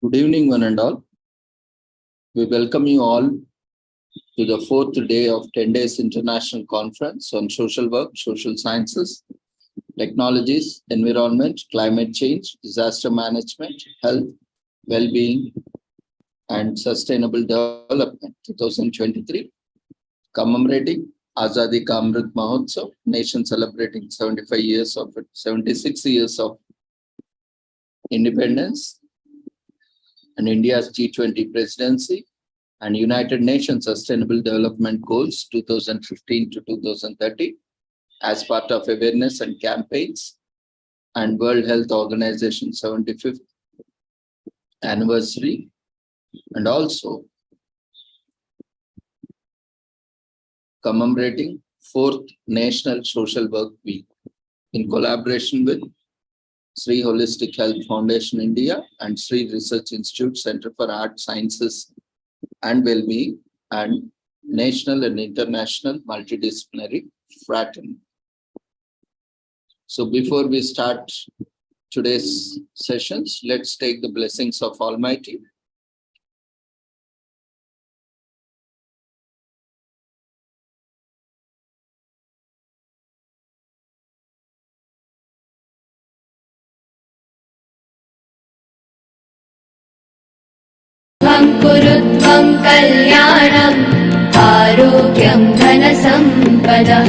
Good evening, one and all. We welcome you all to the fourth day of 10 days international conference on social work, social sciences, technologies, environment, climate change, disaster management, health, well-being, and sustainable development 2023, commemorating Azadi Ka Amrit Mahotsav, nation celebrating 76 years of independence, and India's G20 presidency and United Nations Sustainable Development Goals 2015 to 2030 as part of awareness and campaigns, and World Health Organization 75th anniversary, and also commemorating 4th National Social Work Week in collaboration with Sri Holistic Health Foundation India and Sri Research Institute Center for Art Sciences and Wellbeing and National and International Multidisciplinary Fraternity. So before we start today's sessions, let's take the blessings of Almighty. कुरुत्वं कल्याणम् आरोग्यं धनसम्पदः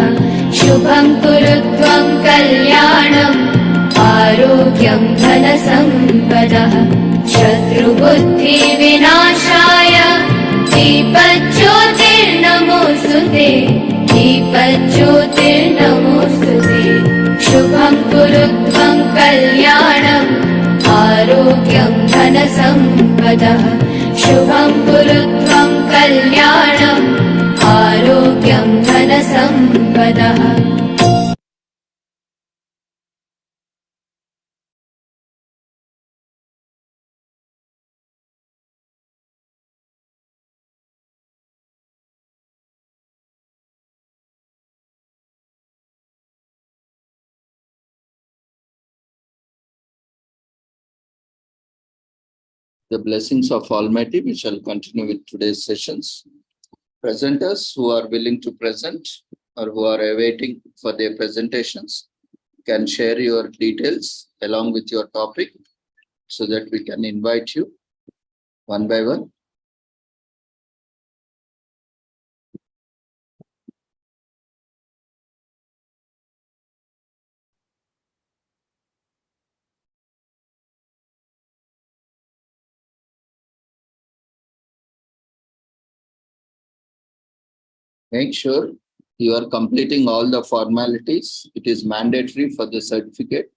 शुभं कुरुत्वं कल्याणम् आरोग्यं धनसम्पदः शत्रुबुद्धिविनाशाय दीपज्योतिर्नमोऽस्तुते दीपज्योतिर्नमोऽस्तुते शुभं कुरुत्वं कल्याणम् आरोग्यं धनसम्पदः शुभं कुरुत्वं कल्याणम् आरोग्यं धनसम्पदः. The blessings of Almighty, we shall continue with today's sessions. Presenters who are willing to present or who are awaiting for their presentations can share your details along with your topic so that we can invite you one by one. Make sure you are completing all the formalities. It is mandatory for the certificate.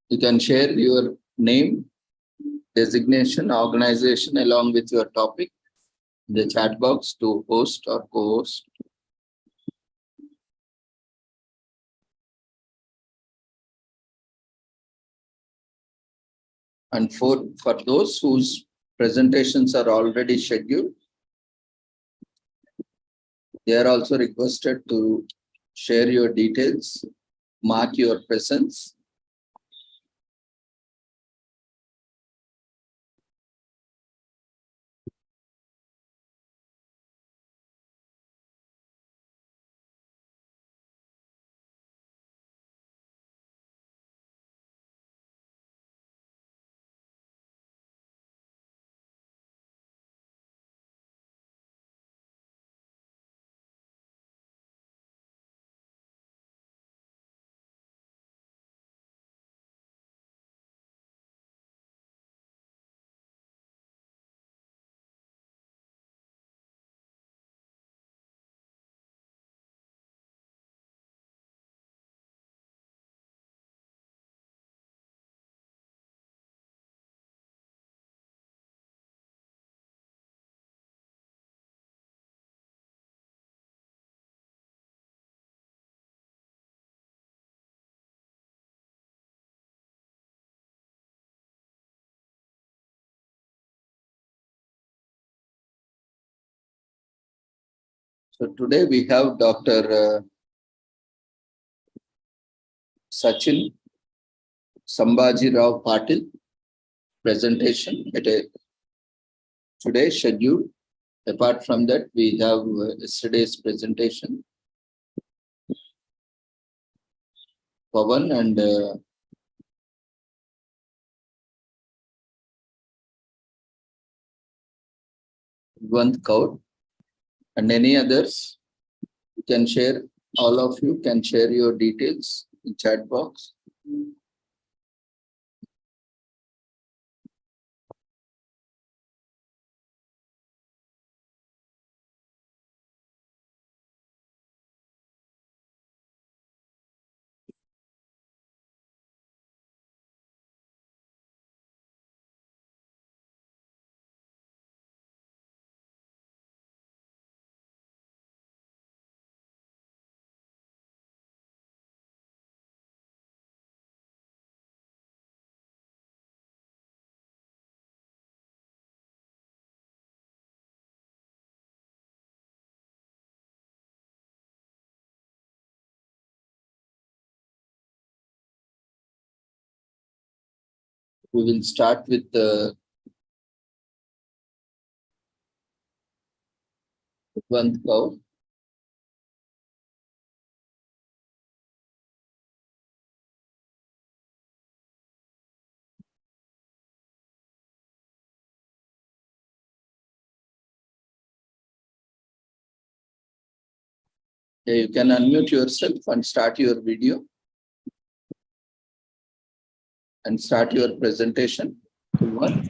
You can share your name, designation, organization along with your topic in the chat box to host or co-host. And for those whose presentations are already scheduled, they are also requested to share your details, mark your presence. So today we have Dr. Sachin Sambhaji Rao Patil, presentation at a today's schedule. Apart from that, we have yesterday's presentation. Pavan and Kaur and any others. You can share, all of you can share your details in chat box. We will start with the Kaur. You can unmute yourself and start your video and start your presentation. Good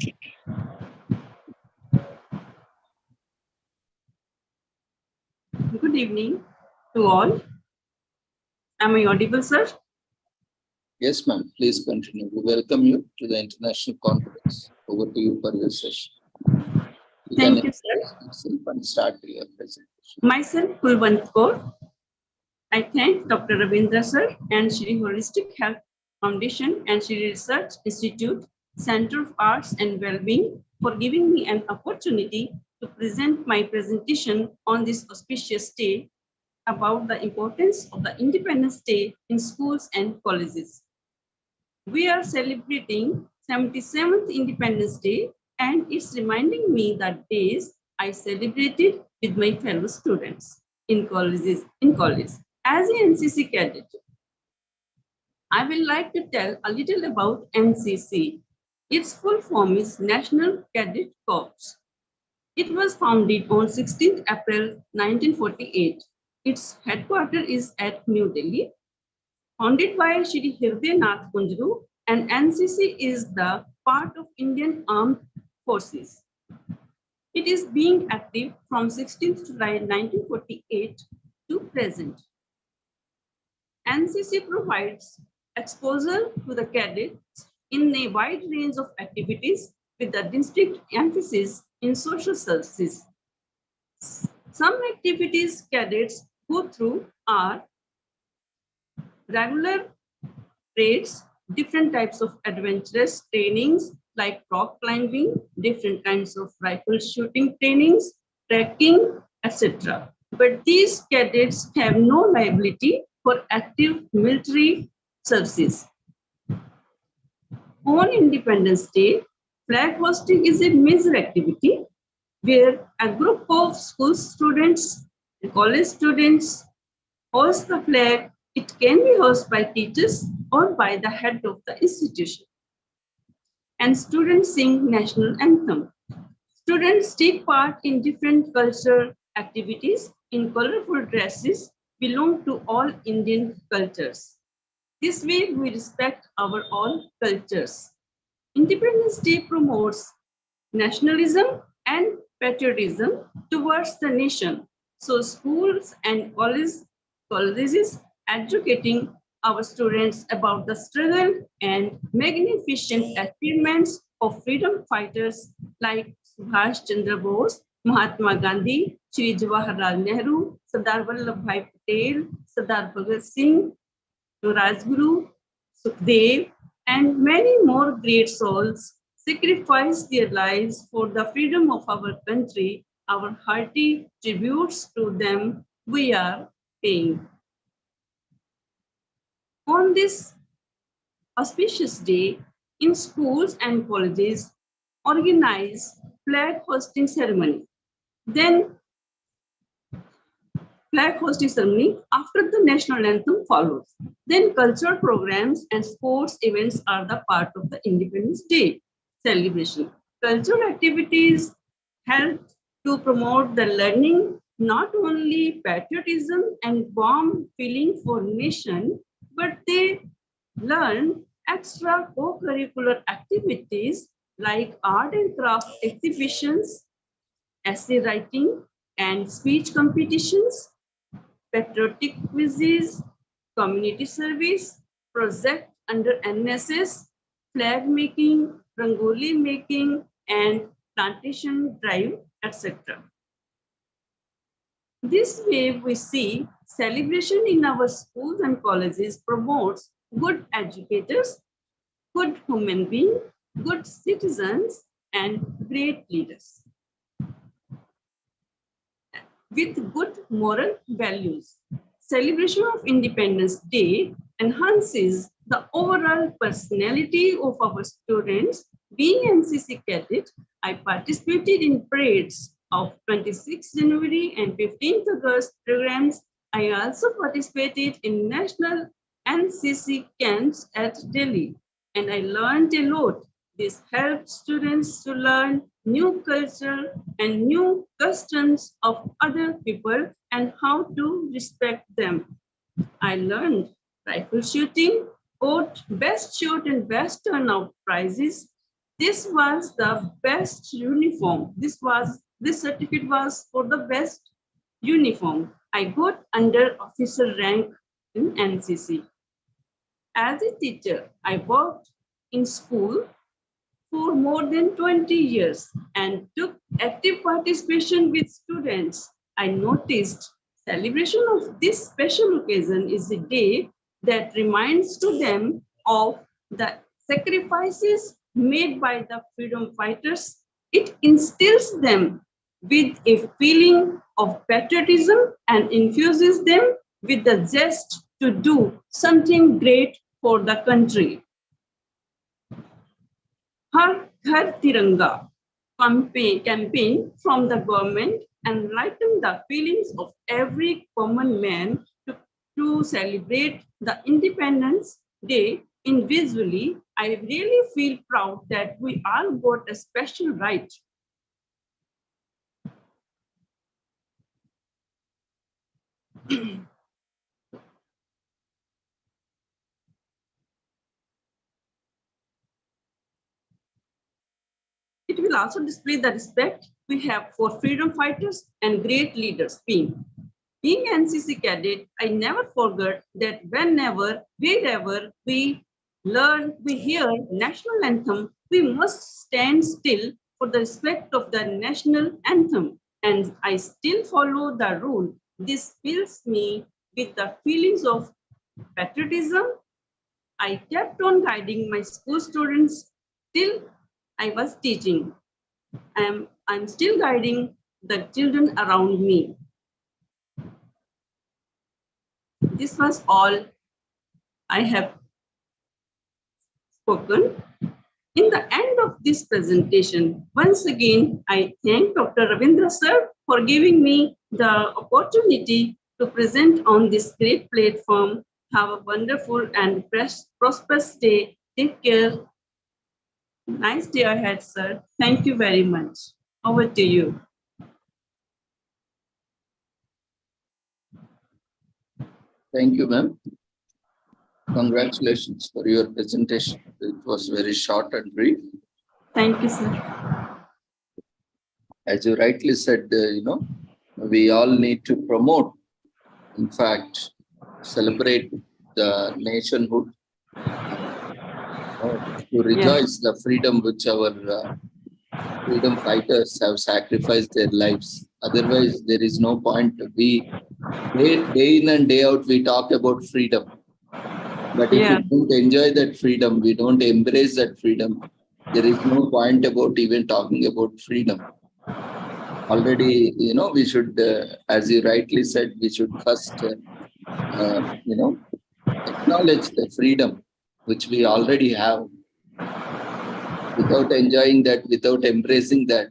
evening to all. Am I audible, sir? Yes, ma'am. Please continue. We welcome you to the international conference. Over to you for your session. Thank you, sir. And start your presentation. Myself, Kulwant Kaur. I thank Dr. Ravindra, sir, and Shri Holistic Health Foundation and Shri Research Institute, Center of Arts and Wellbeing for giving me an opportunity to present my presentation on this auspicious day about the importance of the Independence Day in schools and colleges. We are celebrating 77th Independence Day, and it's reminding me the days I celebrated with my fellow students in college. As an NCC cadet, I will like to tell a little about NCC. Its full form is National Cadet Corps. It was founded on 16th April 1948. Its headquarters is at New Delhi. Founded by Shri Hirdenath Kunjru, and NCC is the part of Indian Armed Forces. It is being active from 16th July 1948 to present. NCC provides exposure to the cadets in a wide range of activities with a distinct emphasis in social services. Some activities cadets go through are regular parades, different types of adventurous trainings like rock climbing, different kinds of rifle shooting trainings, trekking, etc. But these cadets have no liability for active military services. On Independence Day, flag hosting is a major activity where a group of school students and college students hoist the flag. It can be hosted by teachers or by the head of the institution. And students sing national anthem. Students take part in different cultural activities in colorful dresses belong to all Indian cultures. This way we respect our all cultures. Independence Day promotes nationalism and patriotism towards the nation. So schools and colleges educating our students about the struggle and magnificent achievements of freedom fighters like Subhash Chandra Bose, Mahatma Gandhi, Shri Jawaharlal Nehru, Sardar Vallabhbhai Patel, Sardar Bhagat Singh, Rajguru, Sukhdev, and many more great souls sacrificed their lives for the freedom of our country. Our hearty tributes to them we are paying. On this auspicious day, in schools and colleges, organize flag hosting ceremony. Then flag hosting ceremony after the national anthem follows. Then cultural programs and sports events are the part of the Independence Day celebration. Cultural activities help to promote the learning, not only patriotism and warm feeling for nation, but they learn extra co-curricular activities like art and craft exhibitions, essay writing and speech competitions, patriotic quizzes, community service, project under NSS, flag making, rangoli making, and plantation drive, etc. This way we see celebration in our schools and colleges promotes good educators, good human beings, good citizens, and great leaders with good moral values. Celebration of Independence Day enhances the overall personality of our students. Being NCC cadet, I participated in parades of 26th January and 15th August programs. I also participated in national NCC camps at Delhi, and I learned a lot. This helped students to learn new culture and new customs of other people and how to respect them. I learned rifle shooting, got best shot and best turnout prizes. This was the best uniform. This certificate was for the best uniform. I got under officer rank in NCC. As a teacher, I worked in school for more than 20 years and took active participation with students. I noticed celebration of this special occasion is a day that reminds to them of the sacrifices made by the freedom fighters. It instills them with a feeling of patriotism and infuses them with the zest to do something great for the country. Har Ghar Tiranga campaign from the government enlightened the feelings of every common man to celebrate the Independence Day individually. I really feel proud that we all got a special right. It will also display the respect we have for freedom fighters and great leaders. Being NCC cadet, I never forget that whenever, wherever we hear national anthem, we must stand still for the respect of the national anthem. And I still follow the rule. This fills me with the feelings of patriotism. I kept on guiding my school students till I was teaching. I'm still guiding the children around me. This was all I have spoken. In the end of this presentation, once again, I thank Dr. Ravindra sir for giving me the opportunity to present on this great platform. Have a wonderful and prosperous day. Take care. Nice day ahead, sir. Thank you very much. Over to you. Thank you, ma'am. Congratulations for your presentation. It was very short and brief. Thank you, sir. As you rightly said, we all need to promote, in fact, celebrate the nationhood, to rejoice the freedom which our freedom fighters have sacrificed their lives. Otherwise, there is no point. Day in and day out, we talk about freedom. But if we don't enjoy that freedom, we don't embrace that freedom, there is no point about even talking about freedom. Already, we should, as you rightly said, we should first, acknowledge the freedom which we already have. without enjoying that, without embracing that,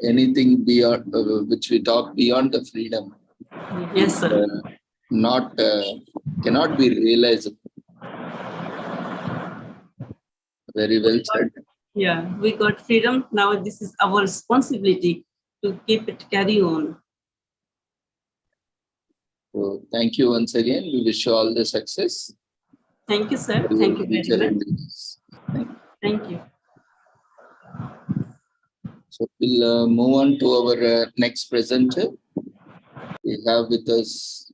anything beyond which we talk beyond the freedom, Yes, sir. not cannot be realized. Very well said. Yeah, we got freedom. Now this is our responsibility to keep it carry on. So thank you once again. We wish you all the success. Thank you, sir. for your Thank you future very much. endeavors. Thank you. Thank you. So we'll move on to our next presenter. We have with us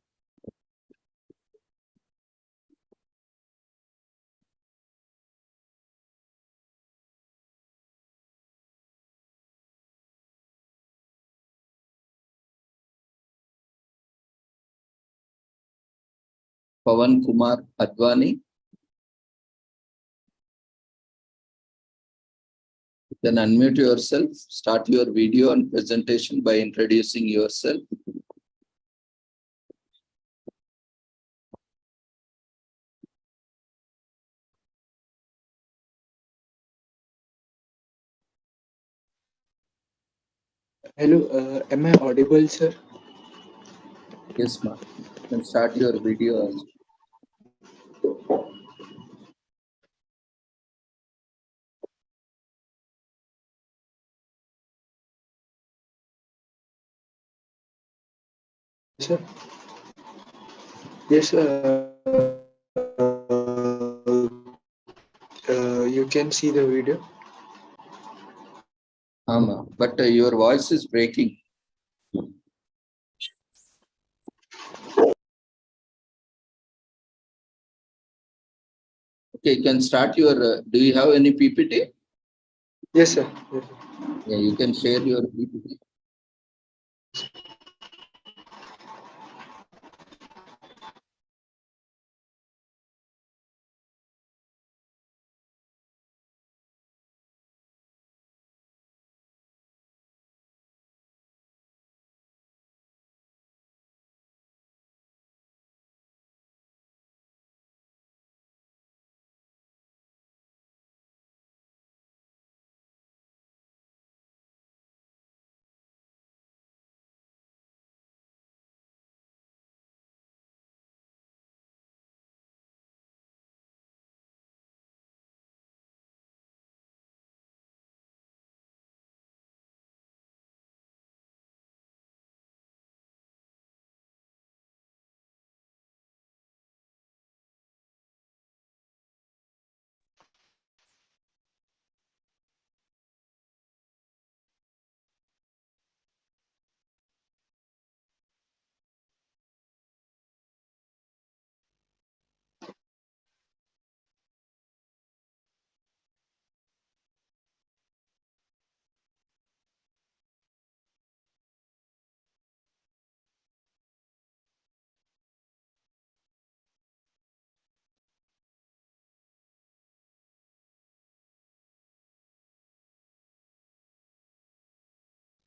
Pawan Kumar Advani. You can unmute yourself, start your video and presentation by introducing yourself. Hello, am I audible, sir? Yes, ma'am. You can start your video also. Sir? Yes, you can see the video. But your voice is breaking. Okay, you can start your. Do you have any PPT? Yes, sir. Yes, sir. Yeah, you can share your PPT.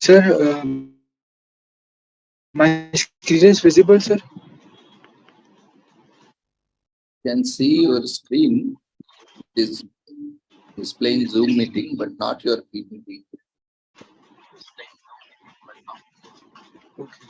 Sir, my screen is visible, sir. You can see your screen is displaying Zoom meeting, but not your PPT. Okay.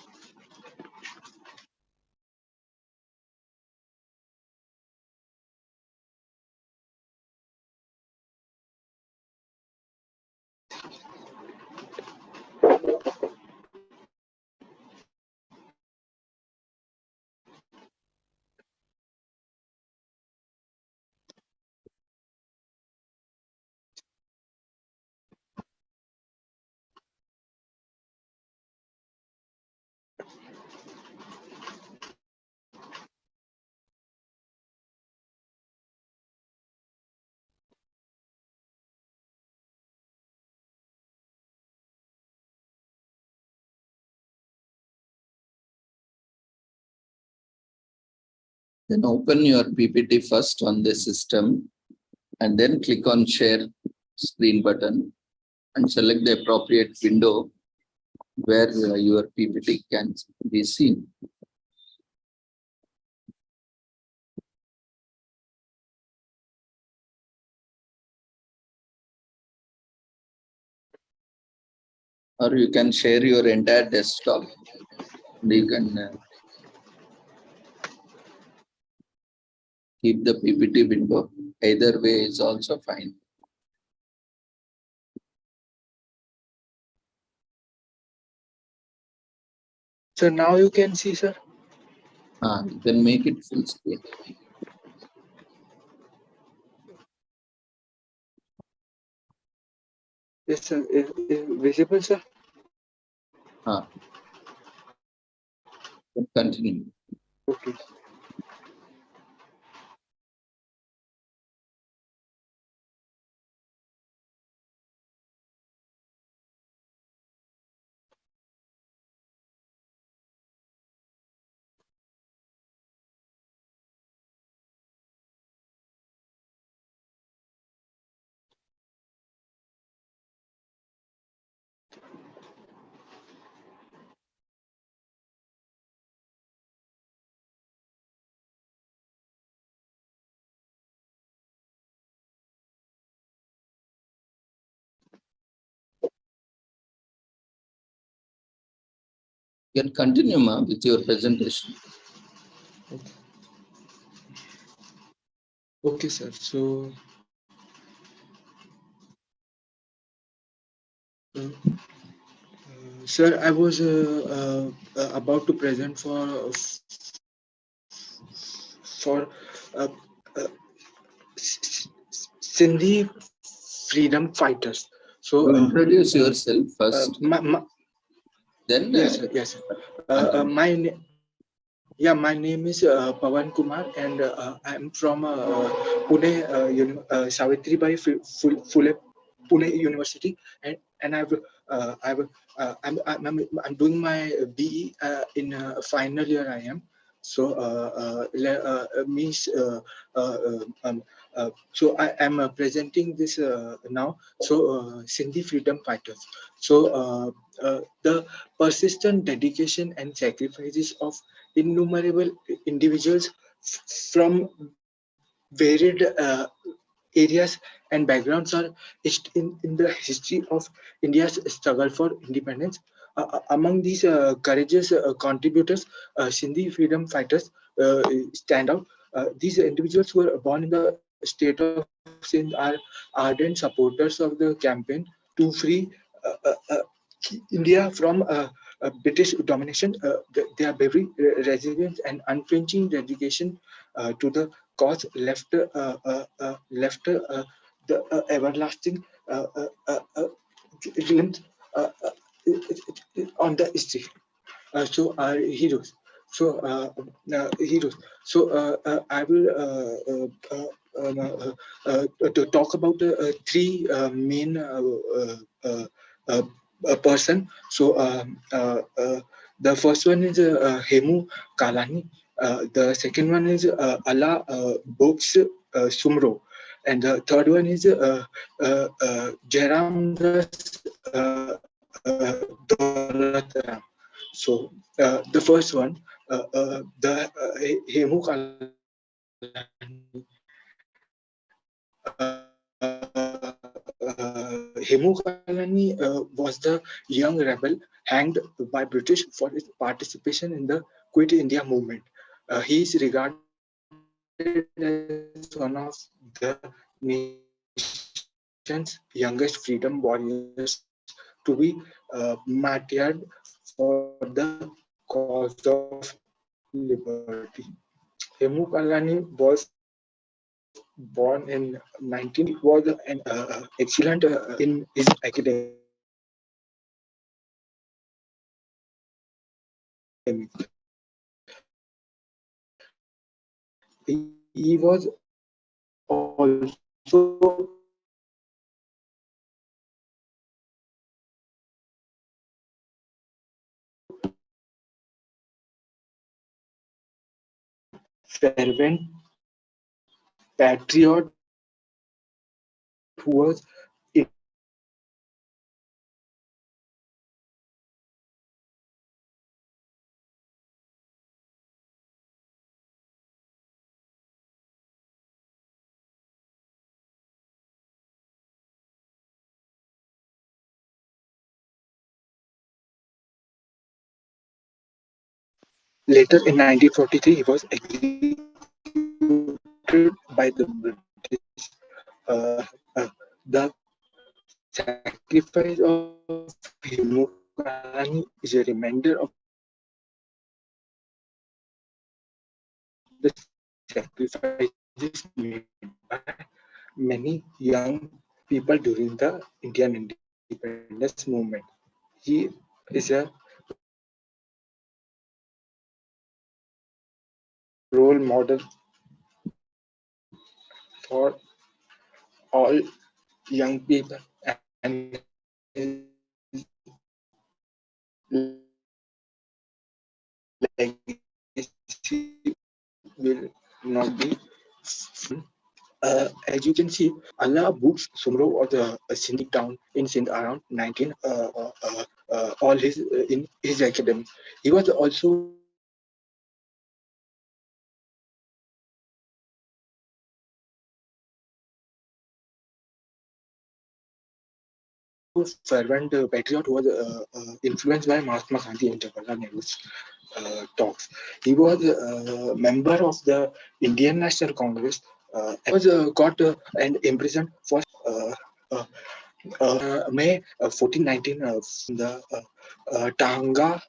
Then open your PPT first on the system and then click on share screen button and select the appropriate window where your PPT can be seen. or you can share your entire desktop. You can keep the PPT window. Either way is also fine. So now you can see, sir. You can make it full screen. Yes, sir. Is visible, sir? Continue. Okay. You can continue, ma, with your presentation. Okay. Okay, sir. So, sir, I was about to present for uh, uh, Sindhi freedom fighters. So, You introduce yourself first. Then yes, sir. Yes, sir. My name is Pawan Kumar, and I'm from Pune, Savitribai Phule Pune University, and I'm doing my BE in final year. I am so means so I am presenting this now. So Sindhi freedom fighters. So the persistent dedication and sacrifices of innumerable individuals from varied areas and backgrounds are etched in the history of India's struggle for independence. Among these courageous contributors, Sindhi freedom fighters stand out. These individuals were born in the state of Sindh, are ardent supporters of the campaign to free uh, uh, uh, India from British domination. Their bravery, resilience, and unflinching dedication to the cause left the everlasting glimpse on the history. So our heroes. So heroes. So I will to talk about three main uh, uh, person. So the first one is Hemu Kalani. The second one is Allah Books Sumro, and the third one is Jairam Das Dolatram. So the first one, the Hemu Kalani, Hemu Kalani was the young rebel hanged by British for his participation in the Quit India movement. He is regarded as one of the nation's youngest freedom warriors to be martyred for the cause of liberty. Hemu Kalani was born in 19. He was an excellent in his academics. He was also fervent patriot who was Later in 1943, he was executed by the British. The sacrifice of Himukarani is a reminder of the sacrifices made by many young people during the Indian independence movement. He is a role model for all young people, and his legacy will not be. As you can see, Allah Books Sumro was a Sindhi town in Sindh around 19. All his in his academy, he was also fervent patriot who was influenced by Mahatma Gandhi and Jawaharlal Nehru's talks. He was a member of the Indian National Congress. He was got and imprisoned for May 1419 the Tanga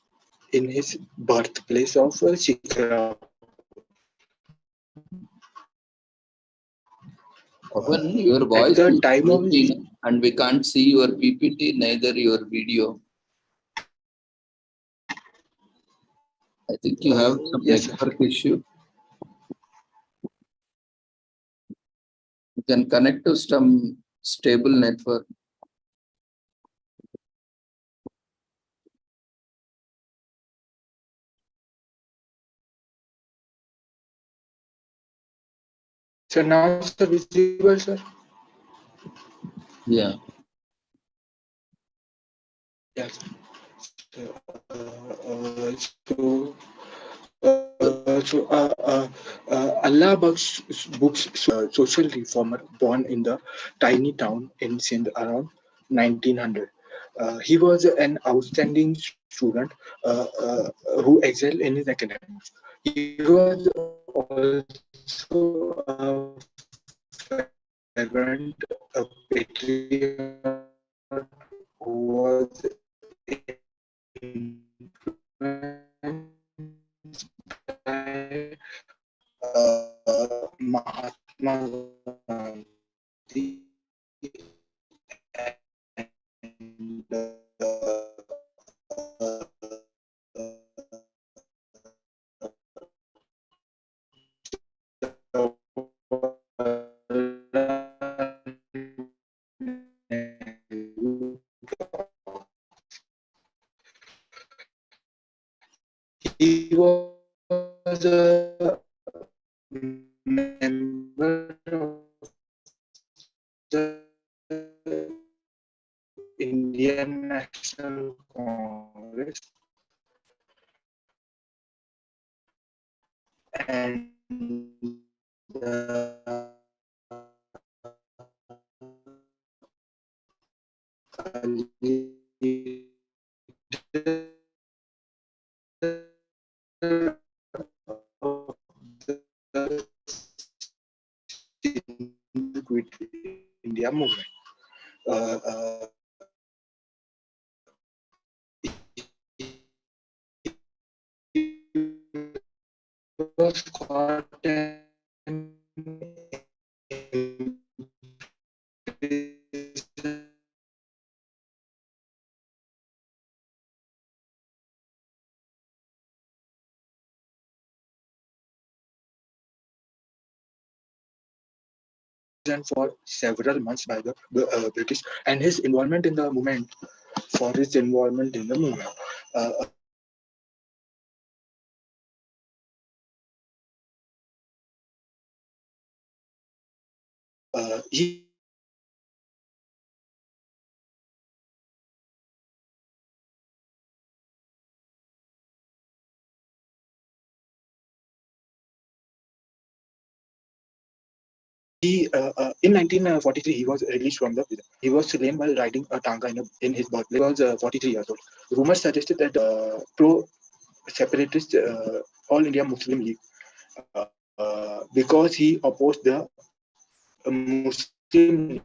in his birthplace of Shikara. Pawan, your voice the is time of breaking and we can't see your PPT, neither your video. I think you have some yes, network issue. You can connect to some stable network. So now it's visible, sir. Yeah. Yes. Allah Books, social reformer, born in the tiny town in Sindh around 1900. He was an outstanding student who excelled in his academics. He was also a fervent patriot who was by Mahatma Gandhi and he was a member of the Indian National Congress and Quit India movement. Was caught and for several months by the British, and his involvement in the movement he in 1943 he was released from the prison. He was slain while riding a tanga in his birthplace. He was 43 years old. Rumors suggested that separatist All India Muslim League because he opposed the Muslim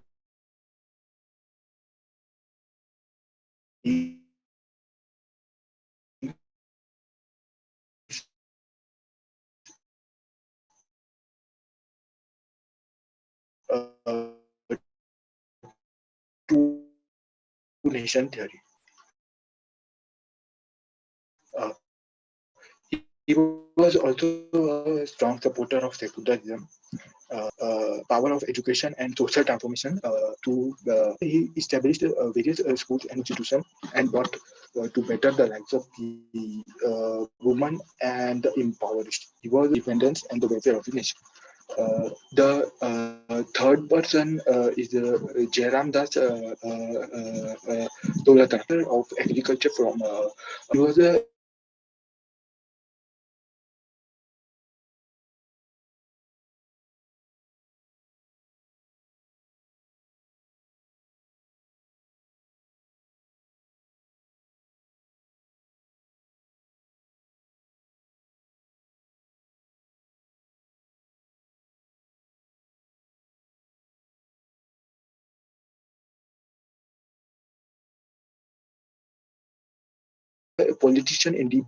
two-nation theory. He was also a strong supporter of secularism, power of education and social transformation. He established various schools and institutions and brought to better the lives of the women and the impoverished. He was independence and the welfare of the nation. The third person is Jairam Das Dolatar of agriculture from. He was a politician in the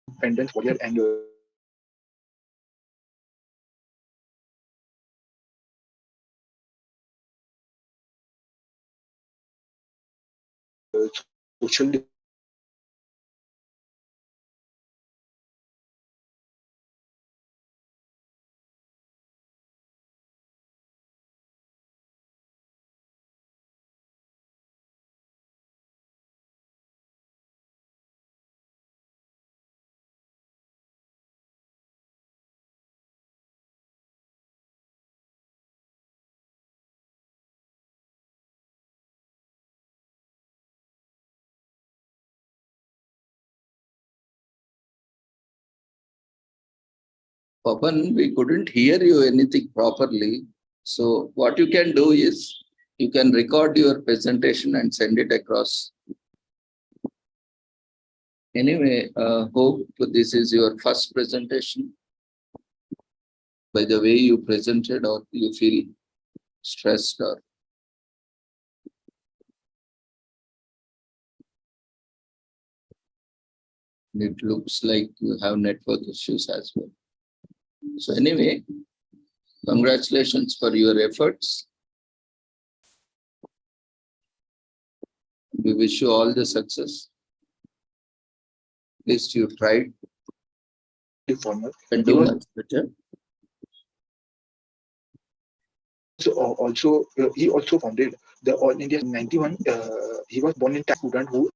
independence warrior and social Papan, we couldn't hear you anything properly. So what you can do is you can record your presentation and send it across. Anyway, hope this is your first presentation. By the way you presented, or you feel stressed, or it looks like you have network issues as well. So anyway, congratulations for your efforts. We wish you all the success. At least you tried formal. and do much better. So also he also founded the All India 91. He was born in a student who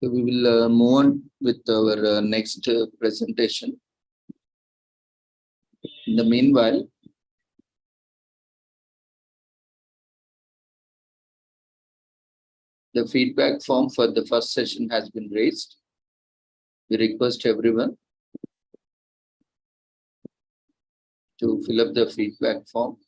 So we will move on with our next presentation. In the meanwhile, the feedback form for the first session has been raised. We request everyone to fill up the feedback form.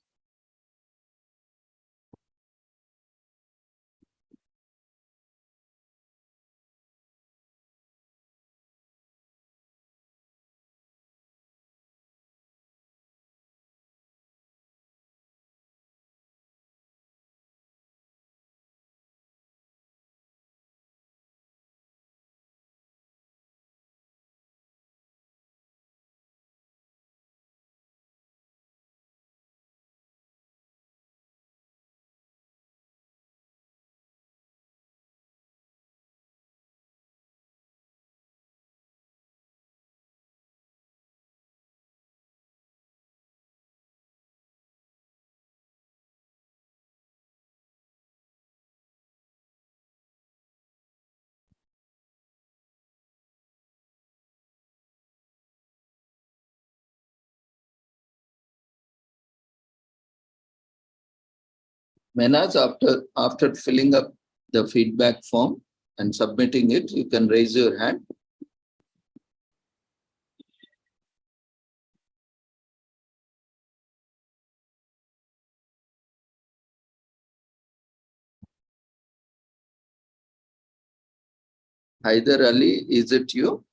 Menas, after filling up the feedback form and submitting it, you can raise your hand. Haider Ali, is it you?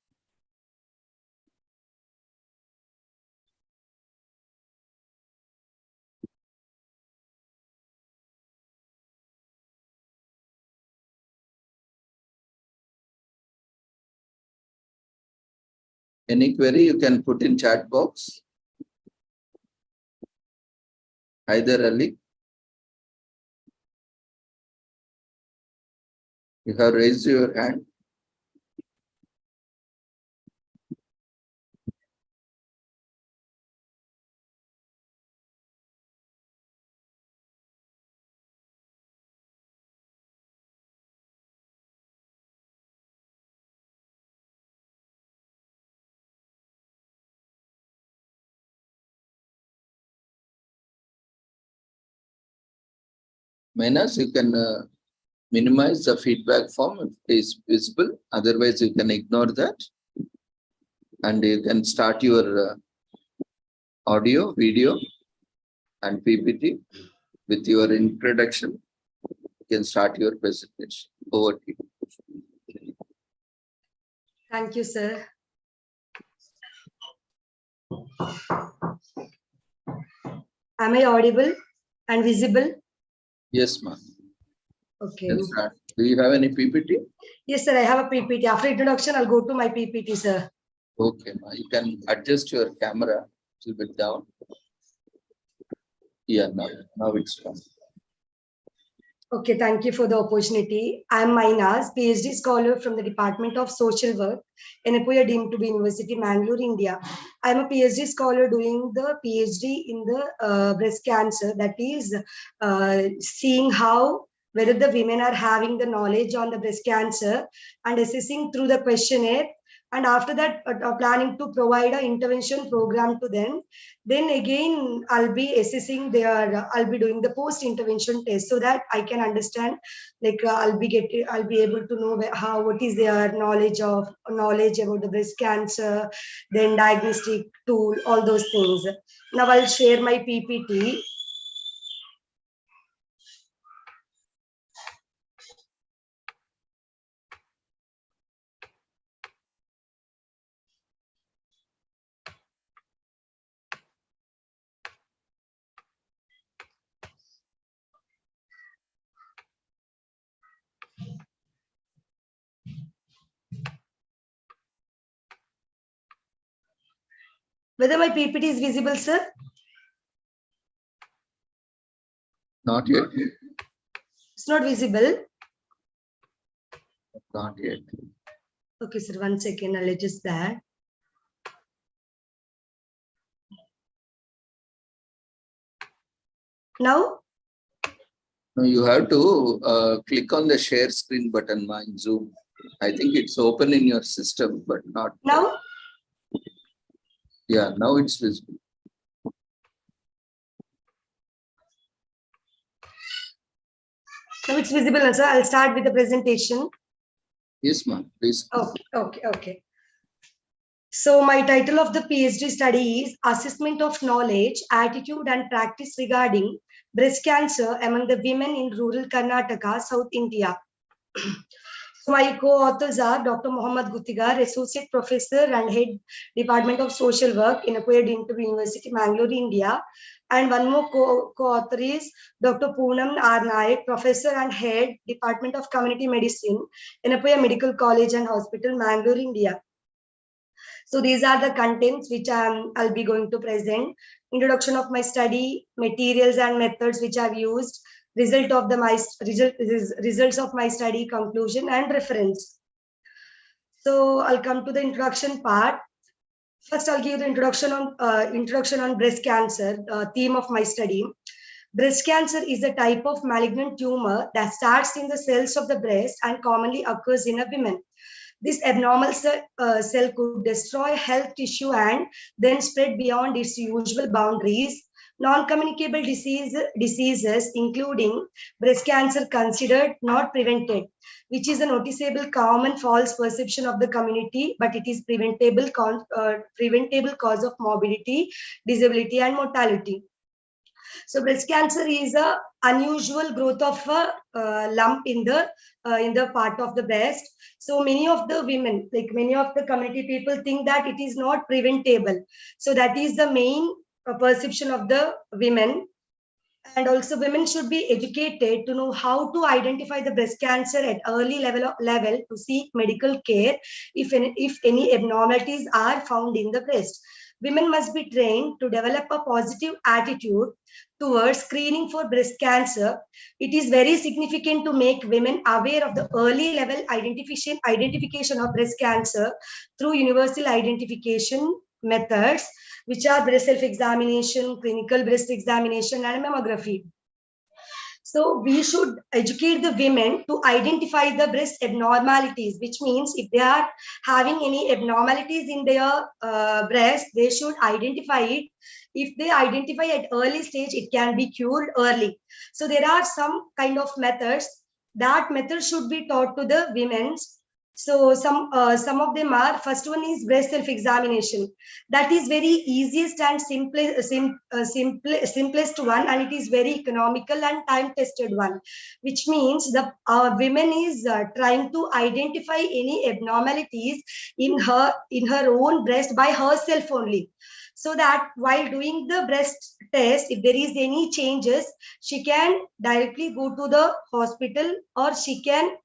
Any query you can put in chat box. Haider Ali, you have raised your hand. Menas, you can minimize the feedback form if it is visible. Otherwise, you can ignore that. And you can start your audio, video, and PPT with your introduction. You can start your presentation. Over to you. Thank you, sir. Am I audible and visible? Yes, ma'am. Okay. Do you have any PPT? Yes, sir. I have a PPT. After introduction, I'll go to my PPT, sir. Okay, ma'am. You can adjust your camera a little bit down. Yeah, now it's fine. Okay, thank you for the opportunity. I'm Mainaz, PhD scholar from the Department of Social Work, NPO deemed to be University, Mangalore, India. I'm a PhD scholar doing the PhD in the breast cancer, that is seeing how whether the women are having the knowledge on the breast cancer and assessing through the questionnaire. And after that, planning to provide an intervention program to them. Then again, I'll be assessing I'll be doing the post-intervention test so that I can understand, like I'll be able to know what is their knowledge about the breast cancer, then diagnostic tool, all those things. Now I'll share my PPT. Whether my PPT is visible, sir? Not yet. It's not visible. Not yet. Okay, sir. 1 second. I'll adjust that. Now? No, you have to click on the share screen button in Zoom. I think it's open in your system, but not now. Yeah, now it's visible. Now it's visible, sir. I'll start with the presentation. Yes, ma'am. Please. Okay. So my title of the PhD study is Assessment of Knowledge, Attitude and Practice Regarding Breast Cancer Among the Women in Rural Karnataka, South India. So my co-authors are Dr. Mohammad Guttigar, Associate Professor and Head Department of Social Work in Inter-disciplinary University, Mangalore, India. And one more co-author is Dr. Poonam R. Naik, Professor and Head Department of Community Medicine in Inter Medical College and Hospital, Mangalore, India. So these are the contents which I'll be going to present. Introduction of my study, materials and methods which I've used, results of my study, conclusion and reference. So I'll come to the introduction part. First, I'll give the introduction on breast cancer, theme of my study. Breast cancer is a type of malignant tumor that starts in the cells of the breast and commonly occurs in a woman. This abnormal cell could destroy health tissue and then spread beyond its usual boundaries, Non-communicable diseases, including breast cancer, considered not prevented, which is a noticeable common false perception of the community, but it is preventable cause of morbidity, disability, and mortality. So breast cancer is a unusual growth of a lump in the part of the breast. So many of the women, like many of the community people, think that it is not preventable. So that is the main perception of the women. And also women should be educated to know how to identify the breast cancer at early level to seek medical care if any abnormalities are found in the breast. Women must be trained to develop a positive attitude towards screening for breast cancer. It is very significant to make women aware of the early level identification of breast cancer through universal identification methods, which are breast self-examination, clinical breast examination, and mammography. So we should educate the women to identify the breast abnormalities, which means if they are having any abnormalities in their breast, they should identify it. If they identify at early stage, it can be cured early. So there are some kind of methods. That method should be taught to the women. So some of them are, first one is breast self-examination. That is very easiest and simplest one, and it is very economical and time-tested one, which means the women is trying to identify any abnormalities in her own breast by herself only. So that while doing the breast test, if there is any changes, she can directly go to the hospital, or she can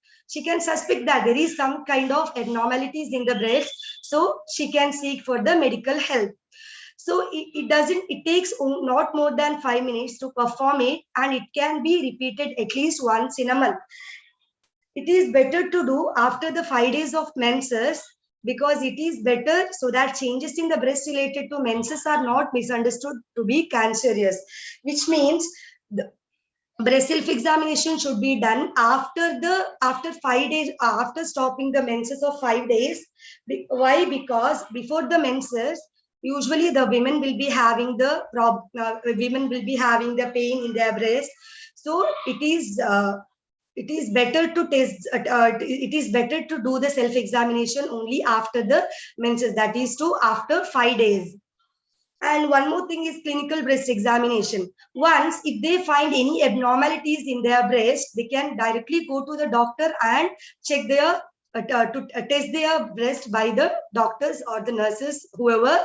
suspect that there is some kind of abnormalities in the breast, so she can seek for the medical help. So it takes not more than 5 minutes to perform it, and it can be repeated at least once in a month. It is better to do after the 5 days of menses, because it is better so that changes in the breast related to menses are not misunderstood to be cancerous, which means the breast self-examination should be done after 5 days, after stopping the menses of 5 days. Why? Because before the menses, usually the women will be having the pain in their breast. So it is better to test. It is better to do the self-examination only after the menses, that is after 5 days. And one more thing is clinical breast examination. Once, if they find any abnormalities in their breast, they can directly go to the doctor and check their test their breast by the doctors or the nurses, whoever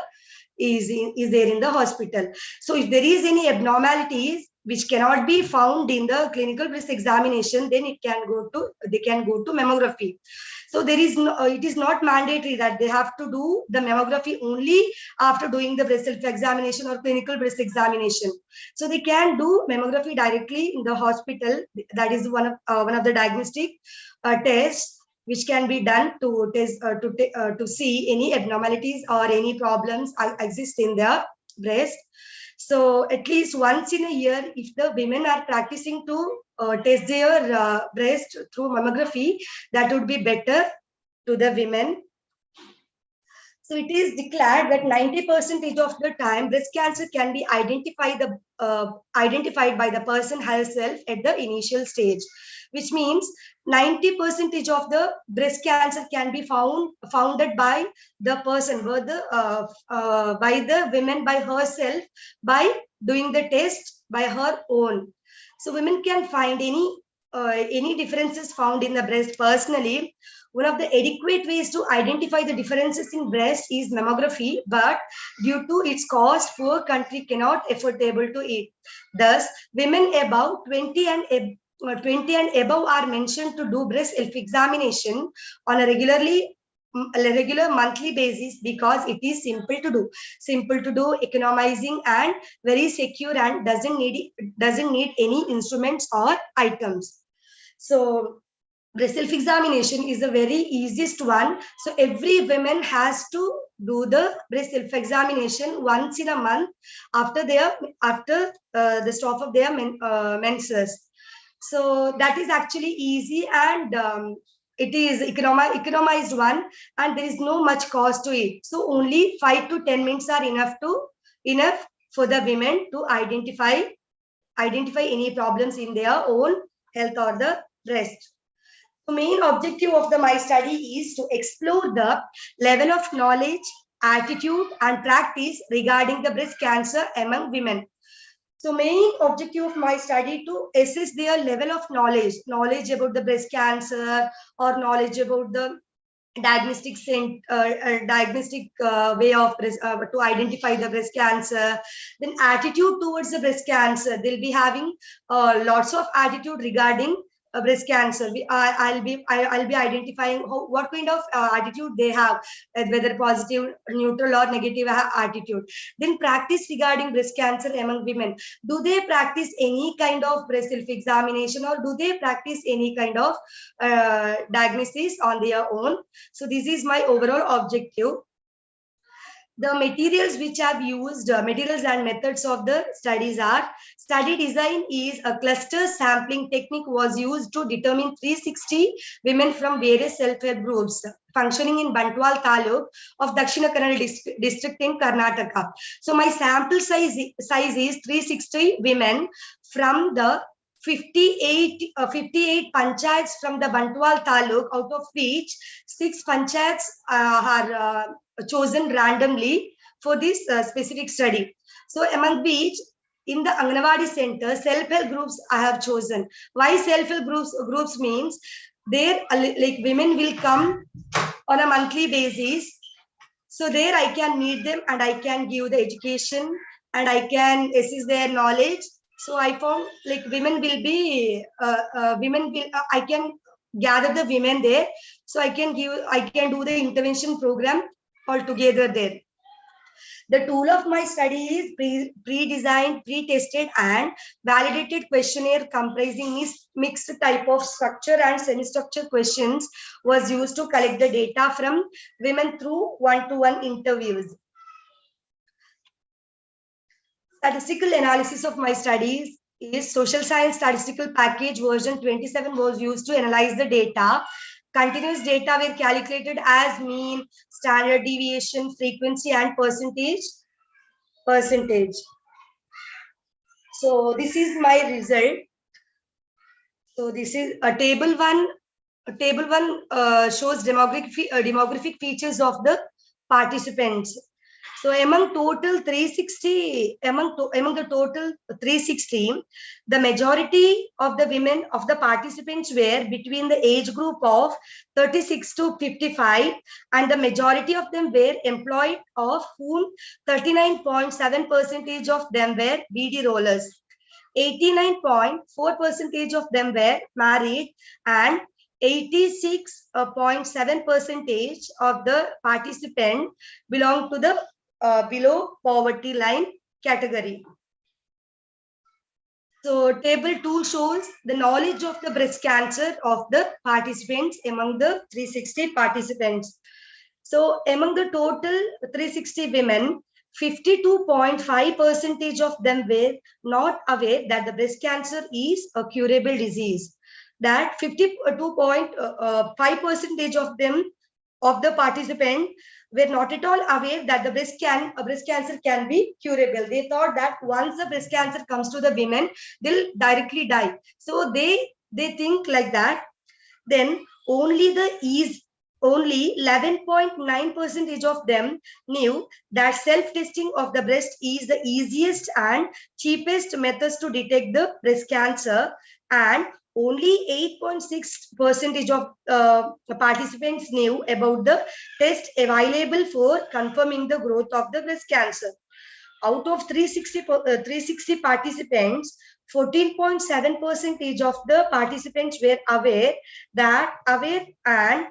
is there in the hospital. So if there is any abnormalities which cannot be found in the clinical breast examination, then they can go to mammography. So there is it is not mandatory that they have to do the mammography only after doing the breast self-examination or clinical breast examination. So they can do mammography directly in the hospital. That is one of the diagnostic tests which can be done to test to see any abnormalities or any problems exist in their breast. So at least once in a year, if the women are practicing to test their breast through mammography, that would be better to the women. So it is declared that 90% of the time, breast cancer can be identified by the person herself at the initial stage, which means 90% of the breast cancer can be founded by the person, by the women by herself, by doing the test by her own. So women can find any differences found in the breast personally. One of the adequate ways to identify the differences in breast is mammography, but due to its cost, poor country cannot affordable to it. Thus, women above 20 and above are mentioned to do breast self-examination on a regular monthly basis, because it is simple to do, economizing, and very secure, and doesn't need any instruments or items. So breast self-examination is the very easiest one. So every woman has to do the breast self-examination once in a month after the stop of their menses. So that is actually easy, and it is economized one, and there is no much cost to it. So only 5 to 10 minutes are enough for the women to identify any problems in their own health or the breast. The main objective of my study is to explore the level of knowledge, attitude, and practice regarding the breast cancer among women. So main objective of my study to assess their level of knowledge about the breast cancer, or knowledge about the diagnostic way of to identify the breast cancer. Then attitude towards the breast cancer, they'll be having lots of attitude regarding breast cancer. I'll be identifying what kind of attitude they have, whether positive, neutral, or negative attitude. Then practice regarding breast cancer among women. Do they practice any kind of breast self-examination, or do they practice any kind of diagnosis on their own? So this is my overall objective. The materials which I've used, materials and methods of the studies are: study design is a cluster sampling technique was used to determine 360 women from various self-help groups functioning in Bantwal Taluk of Dakshina Kannada district in Karnataka. So my sample size is 360 women from the 58 panchayats from the Bantwal Taluk, out of which 6 panchayats are chosen randomly for this specific study. So among which, in the Anganwadi center, self-help groups I have chosen. Why self-help groups means there like women will come on a monthly basis. So there I can meet them and I can give the education and I can assess their knowledge. So I found like women will be I can gather the women there. So I can do the intervention program altogether there. The tool of my study is pre-designed, pre-tested and validated questionnaire comprising mixed type of structure and semi-structured questions was used to collect the data from women through one-to-one interviews. Statistical analysis of my studies is social science statistical package version 27 was used to analyze the data. Continuous data were calculated as mean, standard deviation, frequency, and percentage. So this is my result. So this is a table one. Table one shows demographic features of the participants. So among the total 360, the majority of the women of the participants were between the age group of 36 to 55, and the majority of them were employed, of whom 39.7% of them were BD rollers, 89.4% of them were married, and 86.7% of the participants belong to the below poverty line category. So table 2 shows the knowledge of the breast cancer of the participants among the 360 participants. So among the total 360 women, 52.5% of them were not aware that the breast cancer is a curable disease. That 52.5% of them, of the participants, were not at all aware that the breast cancer can be curable. They thought that once the breast cancer comes to the women, they'll directly die. So they think like that. Then only 11.9% of them knew that self-testing of the breast is the easiest and cheapest methods to detect the breast cancer, and only 8.6% of participants knew about the test available for confirming the growth of the breast cancer. Out of 360 participants, 14.7% of the participants were aware, and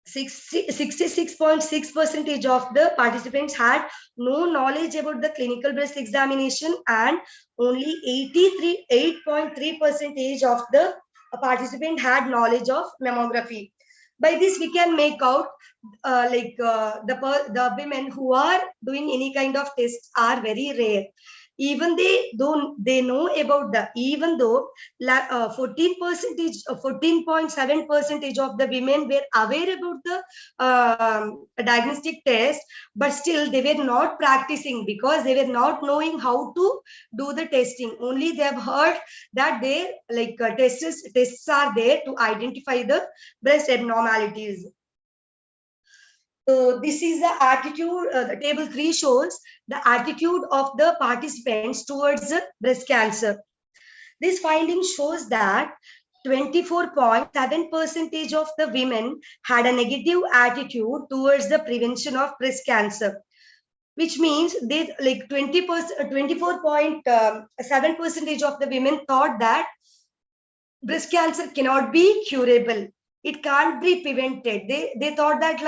66.6% of the participants had no knowledge about the clinical breast examination, and only 8.3% of the participants had knowledge of mammography. By this, we can make out the women who are doing any kind of tests are very rare. even they know about the, even though 14.7% of the women were aware about the diagnostic test, but still they were not practicing because they were not knowing how to do the testing. Only they have heard that they tests are there to identify the breast abnormalities. So this is the attitude. The table 3 shows the attitude of the participants towards the breast cancer. This finding shows that 24.7% of the women had a negative attitude towards the prevention of breast cancer, which means they 24.7% of the women thought that breast cancer cannot be curable. It can't be prevented. They thought that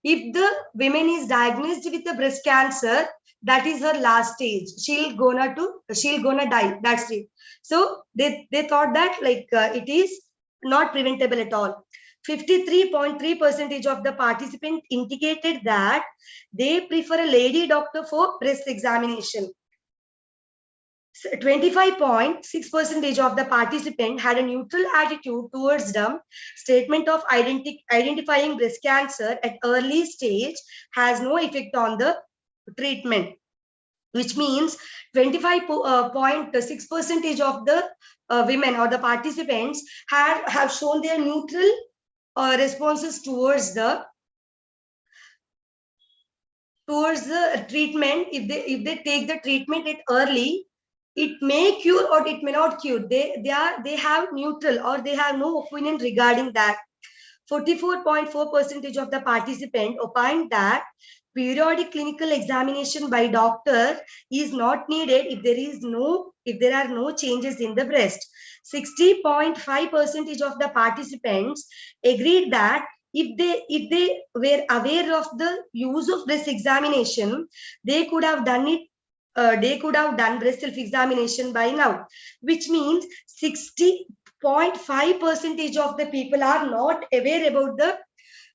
if the woman is diagnosed with the breast cancer, that is her last stage. She'll gonna die. That's it. So they thought that it is not preventable at all. 53.3% of the participants indicated that they prefer a lady doctor for breast examination. 25.6% of the participants had a neutral attitude towards the statement of identifying breast cancer at early stage has no effect on the treatment, which means 25.6% of the women or the participants have shown their neutral responses towards the treatment. If they take the treatment at early, it may cure or it may not cure. They have neutral or they have no opinion regarding that. 44.4% of the participants opined that periodic clinical examination by doctor is not needed if there are no changes in the breast. 60.5% of the participants agreed that if they were aware of the use of breast examination, they could have done it. They could have done breast self-examination by now, which means 60.5% of the people are not aware about the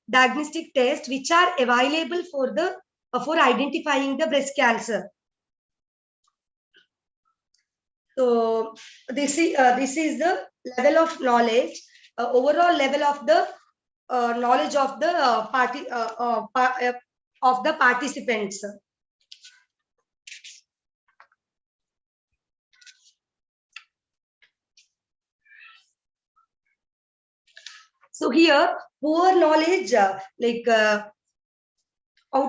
diagnostic tests which are available for identifying the breast cancer. So this is the level of knowledge, overall level of the knowledge of the participants. So here, poor knowledge, out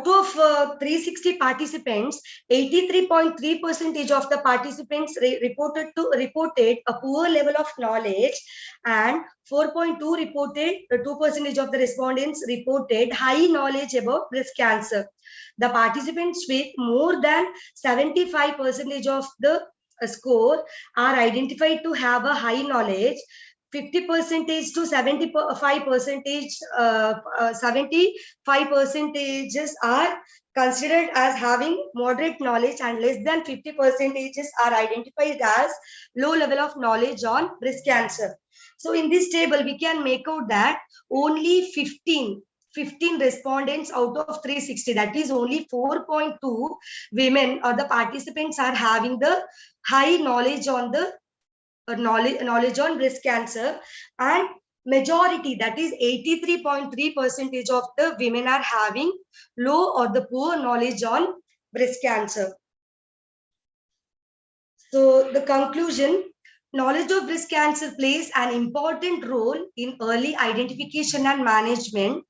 of 360 participants, 83.3% of the participants reported a poor level of knowledge, and 4.2% of the respondents reported high knowledge about breast cancer. The participants with more than 75% of the score are identified to have a high knowledge. 50% to 75%, 75% are considered as having moderate knowledge, and less than 50% are identified as low level of knowledge on breast cancer. So in this table, we can make out that only 15 respondents out of 360, that is only 4.2 women or the participants are having the high knowledge on the knowledge on breast cancer, and majority, that is 83.3% of the women are having low or the poor knowledge on breast cancer. So the conclusion, knowledge of breast cancer plays an important role in early identification and management.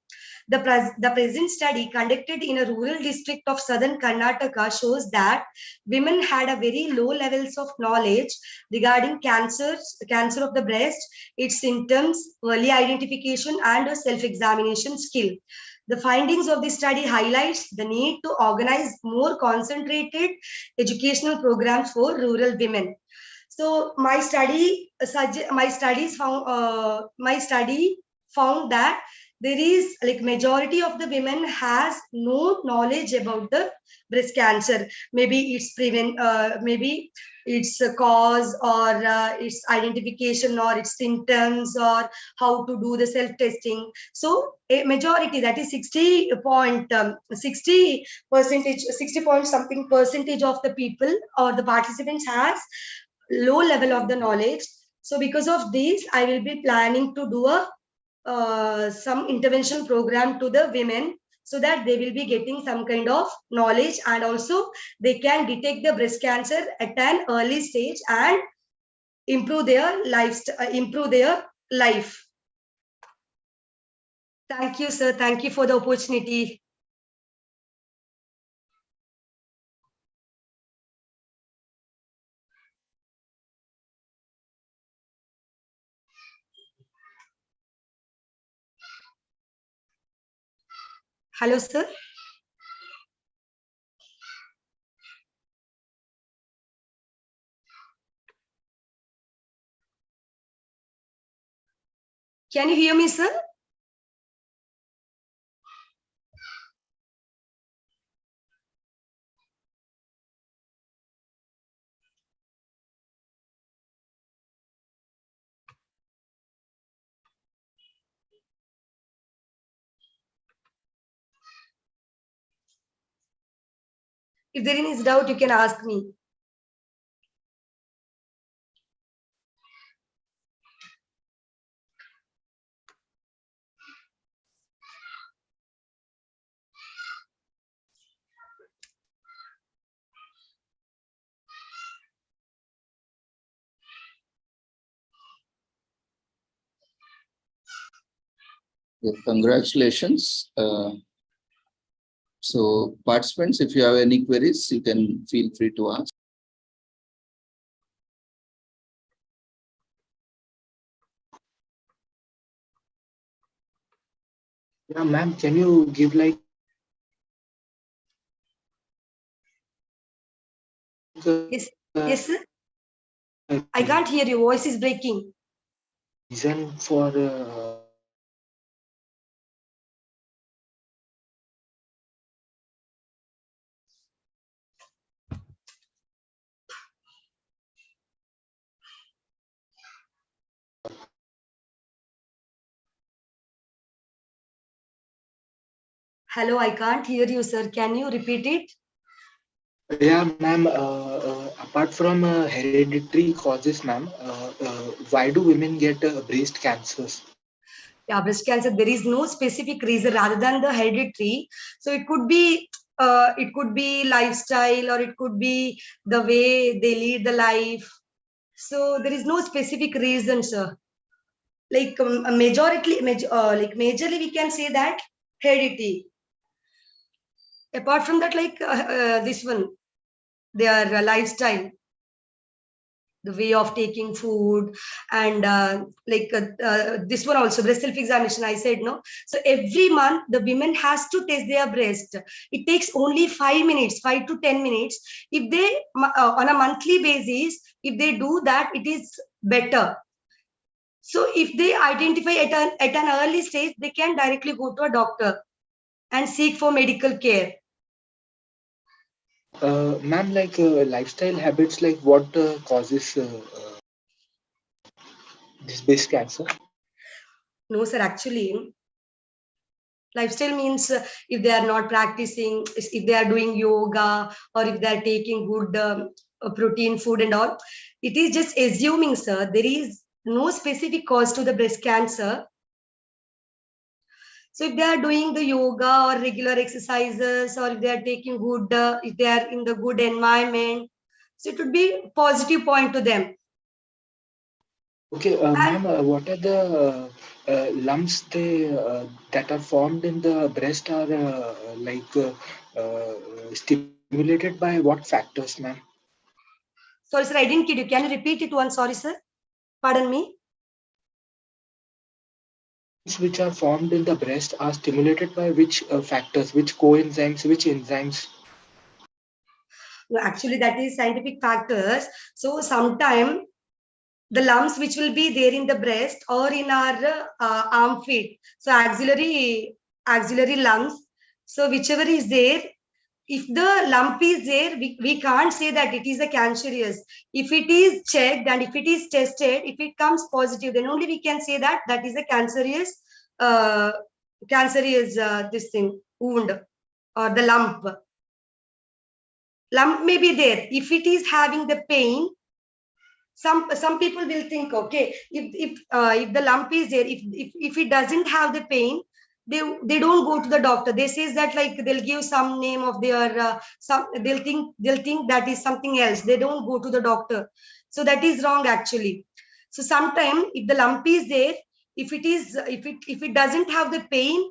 The present study conducted in a rural district of southern Karnataka shows that women had a very low levels of knowledge regarding cancer of the breast, its symptoms, early identification, and a self-examination skill. The findings of this study highlights the need to organize more concentrated educational programs for rural women. So my study found that there is like majority of the women has no knowledge about the breast cancer. Maybe it's maybe its a cause, or its identification, or its symptoms, or how to do the self testing. So a majority, that is 60 percentage, 60 point something percentage of the people or the participants has low level of the knowledge. So because of this, I will be planning to do a some intervention program to the women, so that they will be getting some kind of knowledge, and also they can detect the breast cancer at an early stage and improve their life. Thank you, sir. Thank you for the opportunity. Hello, sir. Can you hear me, sir? If there is doubt, you can ask me. Yeah, congratulations. So participants, if you have any queries, you can feel free to ask. Yeah, ma'am, can you give like Yes, yes, sir. I can't hear you. Voice is breaking. reason for Hello, I can't hear you, sir. Can you repeat it? yeah, ma'am. Apart from hereditary causes, ma'am, why do women get breast cancers? Yeah, breast cancer, there is no specific reason rather than the hereditary. So it could be lifestyle, or it could be the way they lead the life. So there is no specific reason, sir. Like majorly we can say that heredity. Apart from that, like this one, their lifestyle, the way of taking food, and this one also, breast self examination, I said no. So every month the women has to test their breast. It takes only 5 minutes, 5 to 10 minutes. If they on a monthly basis, if they do that, it is better. So if they identify at an early stage, they can directly go to a doctor and seek for medical care. Ma'am, like lifestyle habits, like what causes this breast cancer? No, sir, actually, lifestyle means if they are not practicing, if they are doing yoga, or if they are taking good protein food and all, it is just assuming, sir. There is no specific cause to the breast cancer. So if they are doing the yoga or regular exercises, or if they are taking good, if they are in the good environment, so it would be positive point to them. Okay, And ma'am, what are the lumps that are formed in the breast are stimulated by what factors, ma'am? sorry, sir, I didn't get you. Can you repeat it once? Sorry, sir. Pardon me. Which are formed in the breast are stimulated by which factors, which coenzymes, which enzymes? No, actually, that is scientific factors. So sometime the lumps which will be there in the breast or in our armpit. So axillary lumps. So whichever is there, if the lump is there, we can't say that it is a cancerous. If it is checked and if it is tested, if it comes positive, then only we can say that that is a cancerous this thing, wound or the lump. Lump may be there. If it is having the pain, some people will think, okay, if the lump is there, if it doesn't have the pain, they don't go to the doctor. They say that like they'll give some name of their they'll think that is something else. They don't go to the doctor. So that is wrong actually. So sometimes if the lump is there, if it doesn't have the pain,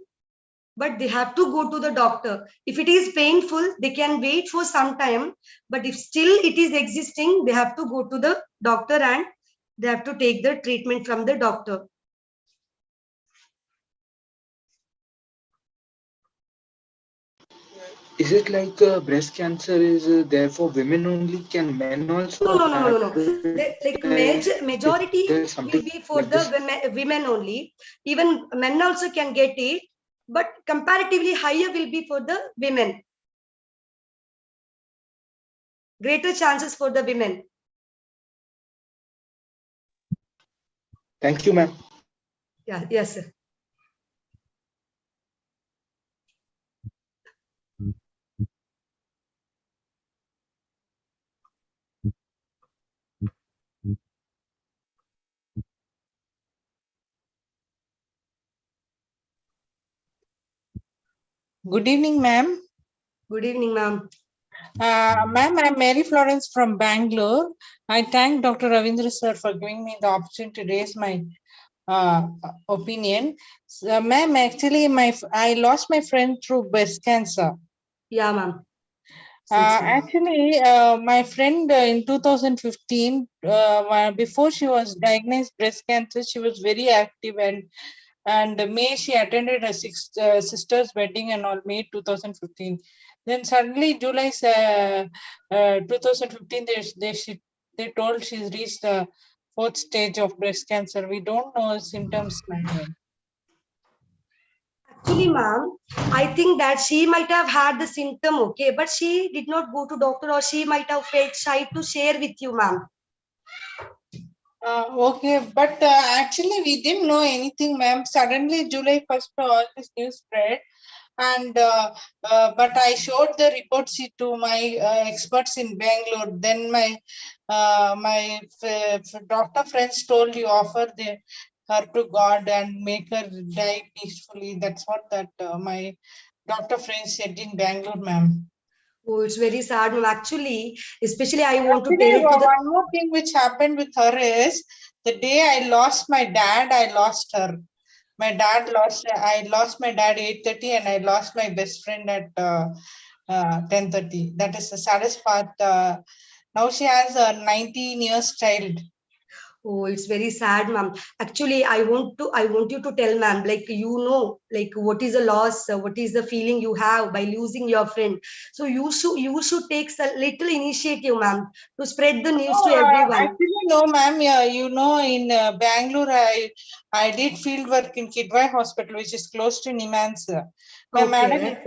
but they have to go to the doctor. If it is painful, they can wait for some time. But if still it is existing, they have to go to the doctor and they have to take the treatment from the doctor. Is it like breast cancer is there for women only? Can men also? No. Like majority will be for like the women only. Even men also can get it, but comparatively higher will be for the women. Greater chances for the women. Thank you, ma'am. Yeah, yes, sir. Good evening, ma'am. Good evening, ma'am. Ma'am, I'm Mary Florence from Bangalore. I thank Dr. Ravindra sir for giving me the opportunity to raise my opinion. So, ma'am, actually, I lost my friend through breast cancer. Yeah, ma'am. Actually, my friend in 2015, before she was diagnosed breast cancer, she was very active, and May she attended a sister's wedding and all, May 2015. Then suddenly July 2015, they told she's reached the 4th stage of breast cancer. We don't know symptoms, ma'am. Actually, ma'am, I think that she might have had the symptom, okay, but she did not go to doctor, or she might have felt shy to share with you, ma'am. Okay, but actually we didn't know anything, ma'am. Suddenly July 1st, all this news spread, and but I showed the reports to my experts in Bangalore. Then my doctor friends told you offer her to God and make her die peacefully. That's what my doctor friends said in Bangalore, ma'am. Oh, it's very sad, ma'am. Actually, especially I want to tell one more thing which happened with her is the day I lost my dad, I lost her. I lost my dad 8:30 and I lost my best friend at 10:30. That is the saddest part. Now she has a 19 years child. Oh, it's very sad, ma'am. Actually, I want you to tell, ma'am, like, you know, like what is the loss, what is the feeling you have by losing your friend. So you should take a little initiative, ma'am, to spread the news to everyone. Actually, no, ma'am. Yeah, you know, in Bangalore, I did field work in Kidwai Hospital, which is close to Niman's. My madam is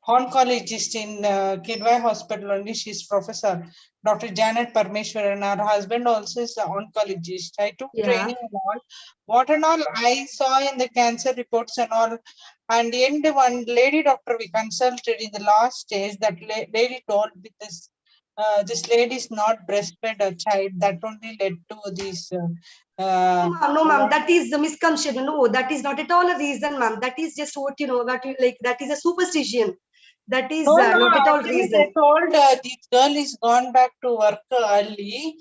oncologist in Kidwai Hospital only. She's professor, Dr. Janet Parmeshwaran. Her husband also is an oncologist. I took training and all. What and all I saw in the cancer reports and all. And in the one lady doctor we consulted in the last stage, that lady told with this lady is not breastfed a child. That only led to these. No, ma'am, that is the misconception. No, that is not at all a reason, ma'am. That is just what you know. That is a superstition. That is not at all reason. They told this girl is gone back to work early.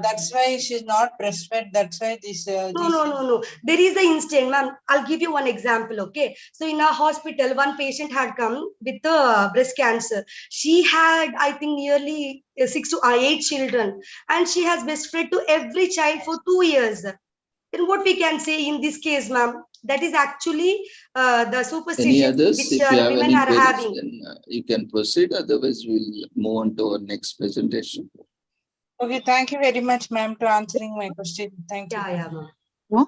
That's why she's not breastfed. That's why this. No. There is an instant, ma'am. I'll give you one example. Okay, so in our hospital, one patient had come with breast cancer. She had, I think, nearly 6 to 8 children, and she has breastfed to every child for 2 years. Then what we can say in this case, ma'am? That is actually the superstition which women are having. Then, you can proceed. Otherwise, we'll move on to our next presentation. Okay, thank you very much, ma'am, to answering my question. Thank you. Yeah, ma'am.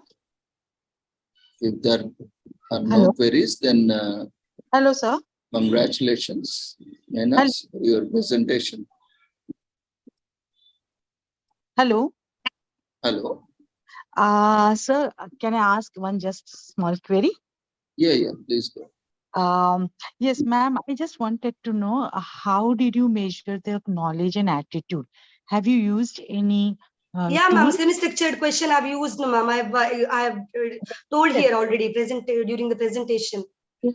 If there are no Hello. queries, then Hello, sir. congratulations, Menas, for your presentation. Hello. Hello. Sir, can I ask one just small query? Yeah, please go. Yes, ma'am. I just wanted to know how did you measure the knowledge and attitude? Have you used any Yeah, ma'am. tool? Semi-structured question I've used, ma'am. I've told here already during the presentation.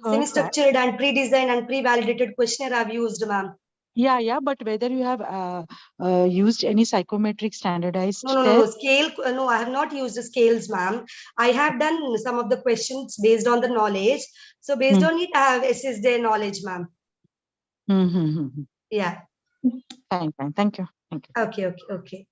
Semi-structured and pre-designed and pre-validated questionnaire I've used, ma'am. Yeah. But whether you have used any psychometric standardized No. test? Scale. No, I have not used the scales, ma'am. I have done some of the questions based on the knowledge. So based on it, I have assessed their knowledge, ma'am. Yeah. Fine. Thank you. Okay.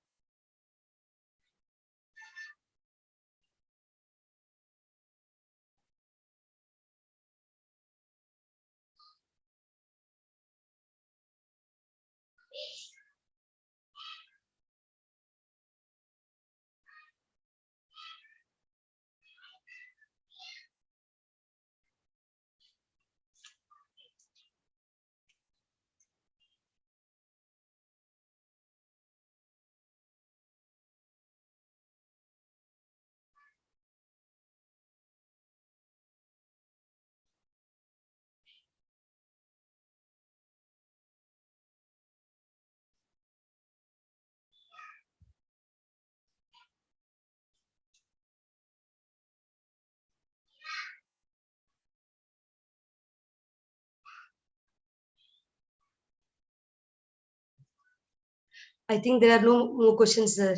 I think there are no more questions, sir.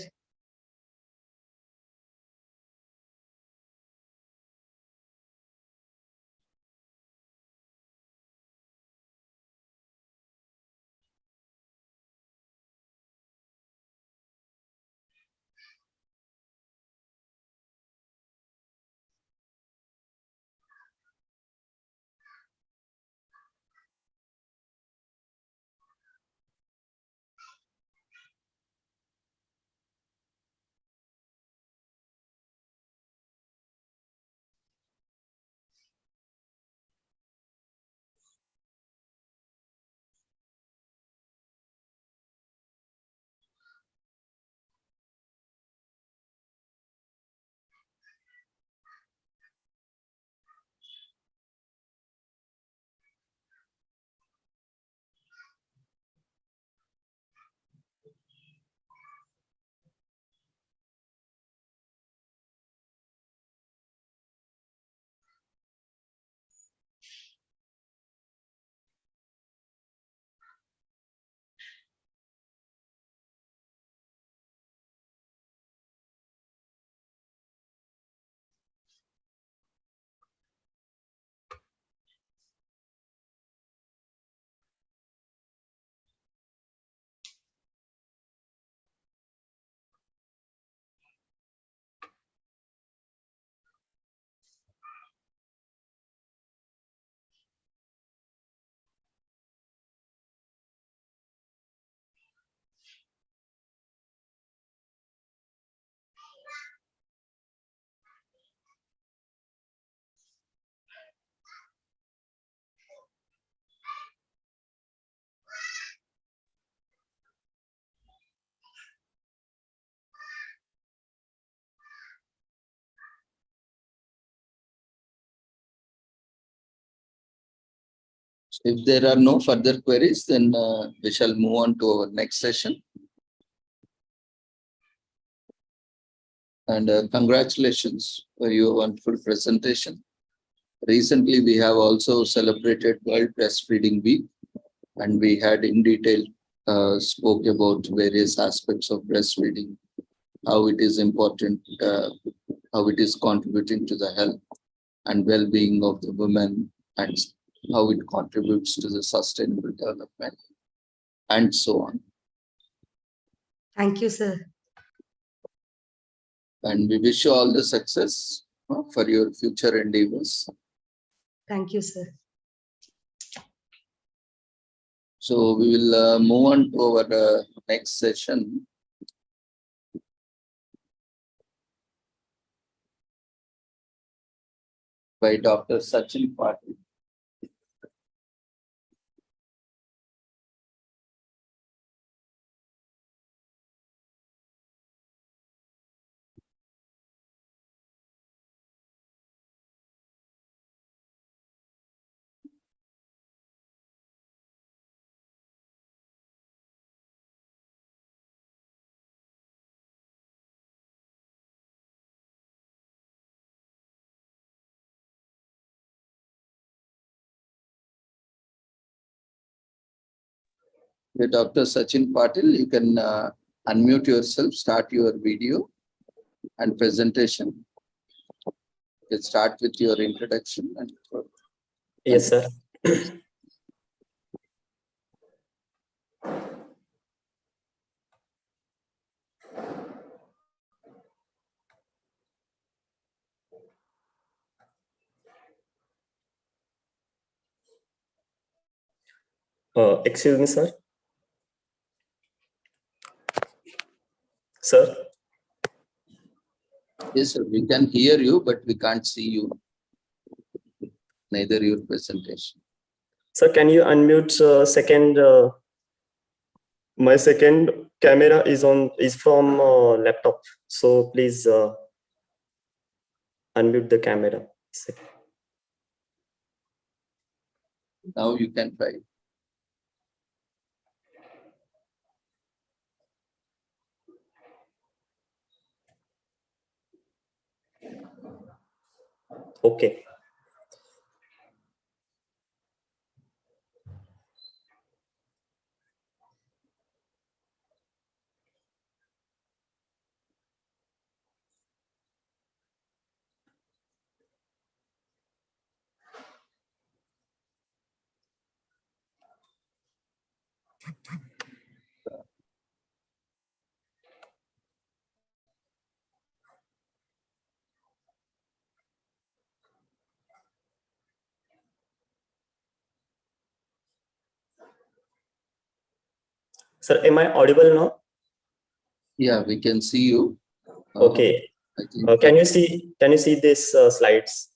If there are no further queries, then we shall move on to our next session. And congratulations for your wonderful presentation. Recently, we have also celebrated World Breastfeeding Week, and we had in detail spoke about various aspects of breastfeeding, how it is important, how it is contributing to the health and well-being of the women, and how it contributes to the sustainable development, and so on. Thank you, sir. And we wish you all the success for your future endeavors. Thank you, sir. So we will move on to our next session, by Dr. Sachin Patil. Dr. Sachin Patil, you can unmute yourself, start your video and presentation. Let's start with your introduction. And yes, sir. Excuse me, sir. Sir. yes, sir, we can hear you, but we can't see you. Neither your presentation. Sir, can you unmute second? My second camera is from laptop, so please unmute the camera. Now you can try. Okay. Sir, am I audible now? Yeah, we can see you. Okay. I think, can you see these slides?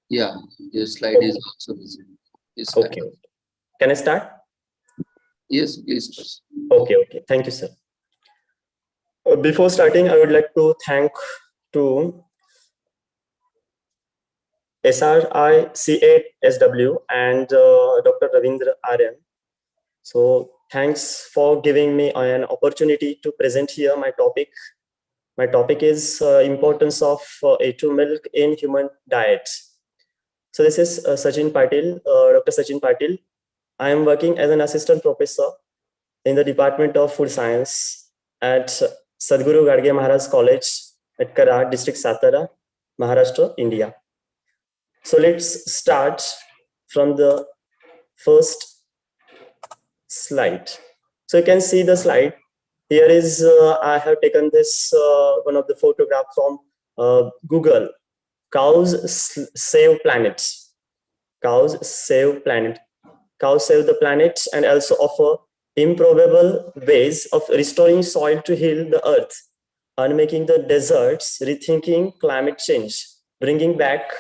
yeah, your slide is also visible. Yes, okay. Can I start? Yes, please. Okay. Thank you, sir. Before starting, I would like to thank to SRICASW and Dr. Ravindra RM. So thanks for giving me an opportunity to present here my topic. My topic is importance of A2 milk in human diet. So this is Sachin Patil, Dr. Sachin Patil. I am working as an assistant professor in the Department of Food Science at Sadhguru Gadge Maharaj College at Karad, District Satara, Maharashtra, India. So let's start from the first slide. So you can see the slide. Here is, I have taken this, one of the photograph from Google. Cows save planet. Cows save planet. Cows save the planet and also offer improbable ways of restoring soil to heal the earth, unmaking the deserts, rethinking climate change, bringing back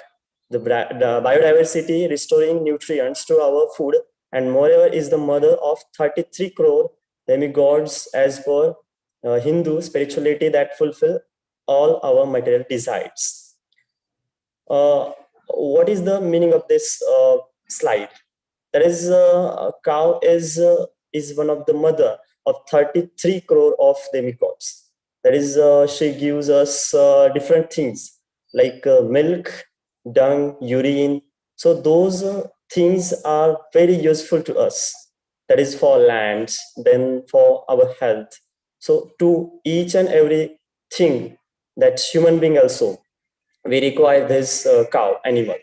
the biodiversity, restoring nutrients to our food, and moreover is the mother of 33 crore demigods as per Hindu spirituality that fulfill all our material desires. What is the meaning of this slide? That is, a cow is one of the mother of 33 crore of demigods. That is, she gives us different things like milk, dung, urine. So those things are very useful to us. That is for land, then for our health. So to each and every thing that human being also, we require this cow animal.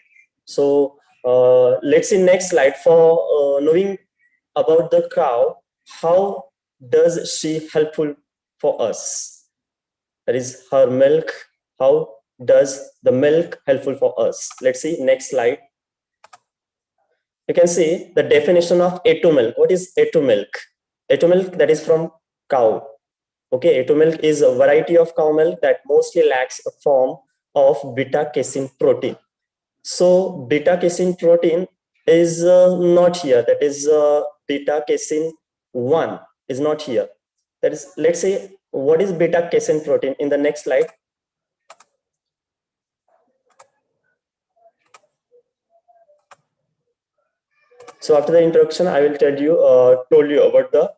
So let's see next slide for knowing about the cow. How does she helpful for us? That is her milk. How does the milk helpful for us? Let's see next slide. You can see the definition of A2 milk. What is A2 milk? A2 milk, that is from cow. Okay, A2 milk is a variety of cow milk that mostly lacks a form of beta-casein protein. So beta casein protein is not here. That is beta casein 1 is not here. That is, let's say, what is beta casein protein in the next slide. So after the introduction, I will told you about the,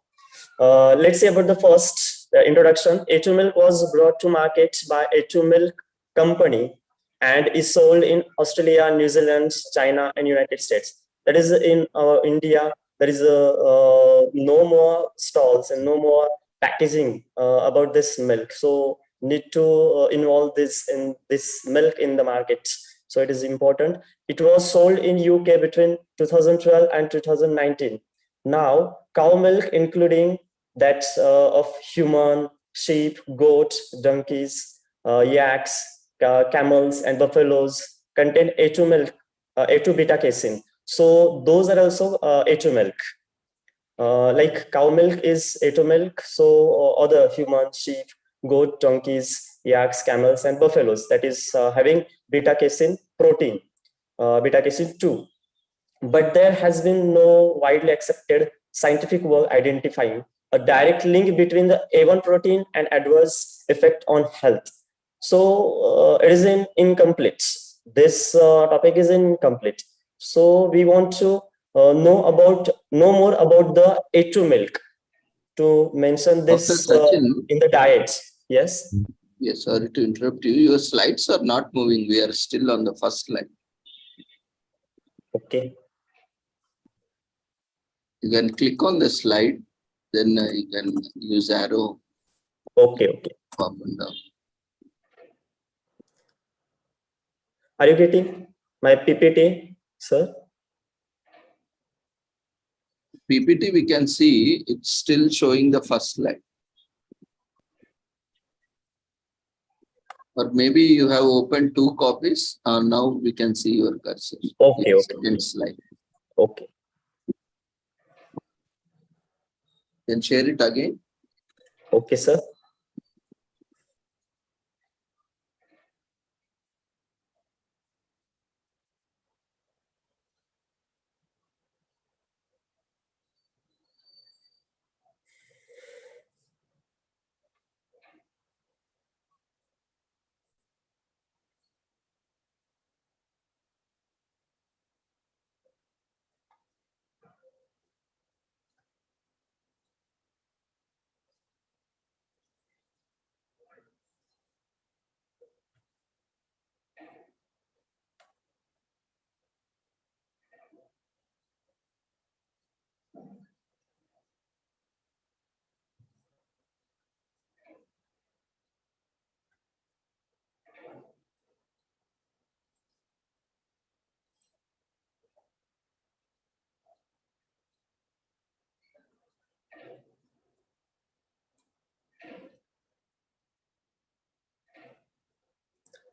let's say about the first introduction. A2 milk was brought to market by A2 Milk Company and is sold in Australia, New Zealand, China, and United States. That is in India. There is no more stalls and no more packaging about this milk. So need to involve this milk in the market. So it is important. It was sold in UK between 2012 and 2019. Now cow milk, including that of human, sheep, goat, donkeys, yaks, camels, and buffaloes, contain A2 milk, A2 beta casein. So those are also A2 milk. Like cow milk is A2 milk. So other human, sheep, goat, donkeys, yaks, camels, and buffaloes, that is having beta casein protein, beta casein 2. But there has been no widely accepted scientific work identifying a direct link between the A1 protein and adverse effect on health. So it is incomplete. This topic is incomplete. So we want to know more about the A2 milk to mention this in the diet. Yes. Yes, sorry to interrupt you. Your slides are not moving. We are still on the first slide. Okay. You can click on the slide, then you can use arrow. Okay, okay. Up and down. Are you getting my PPT, sir? PPT, we can see it's still showing the first slide. Or maybe you have opened 2 copies. Now we can see your cursor. Okay, yes, okay. In slide. Okay. Then share it again. Okay, sir.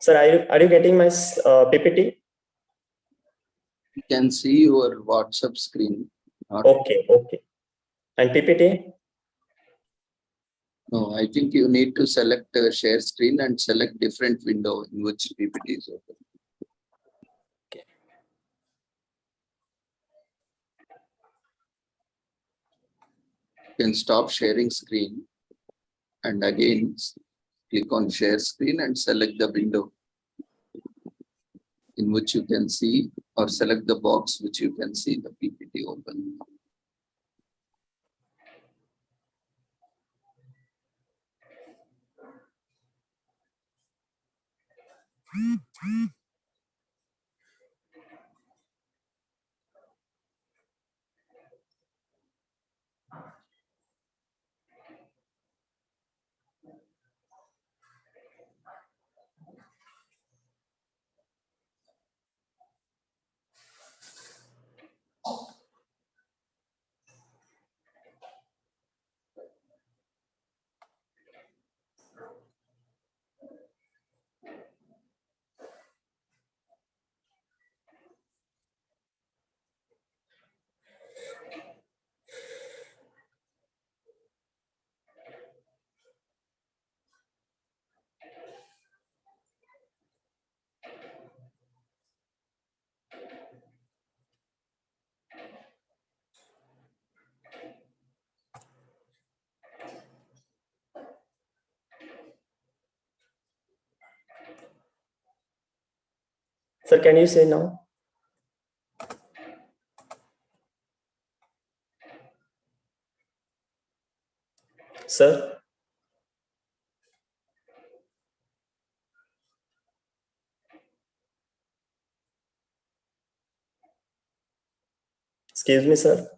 Sir, are you getting my PPT? You can see your WhatsApp screen. Okay, okay. And PPT? No, I think you need to select share screen and select different window in which PPT is open. Okay. You can stop sharing screen and again click on share screen and select the window in which you can see, or select the box which you can see the PPT open. Sir, can you say now? Sir? Excuse me, sir.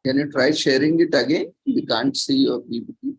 Can you try sharing it again? We can't see your PPT.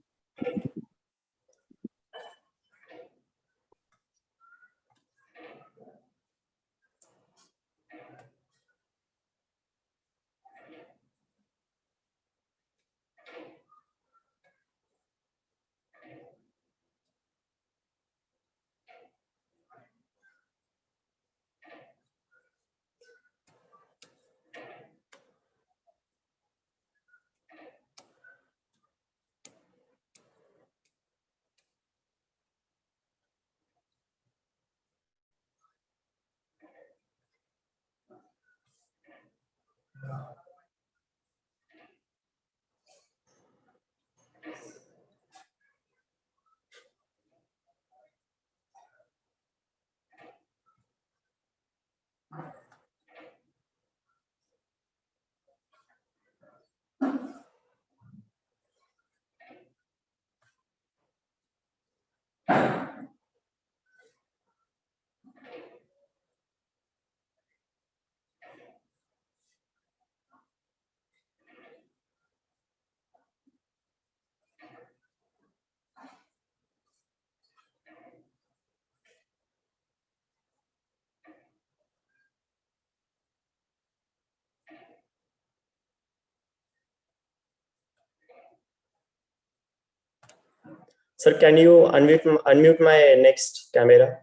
Sir, can you unmute my next camera?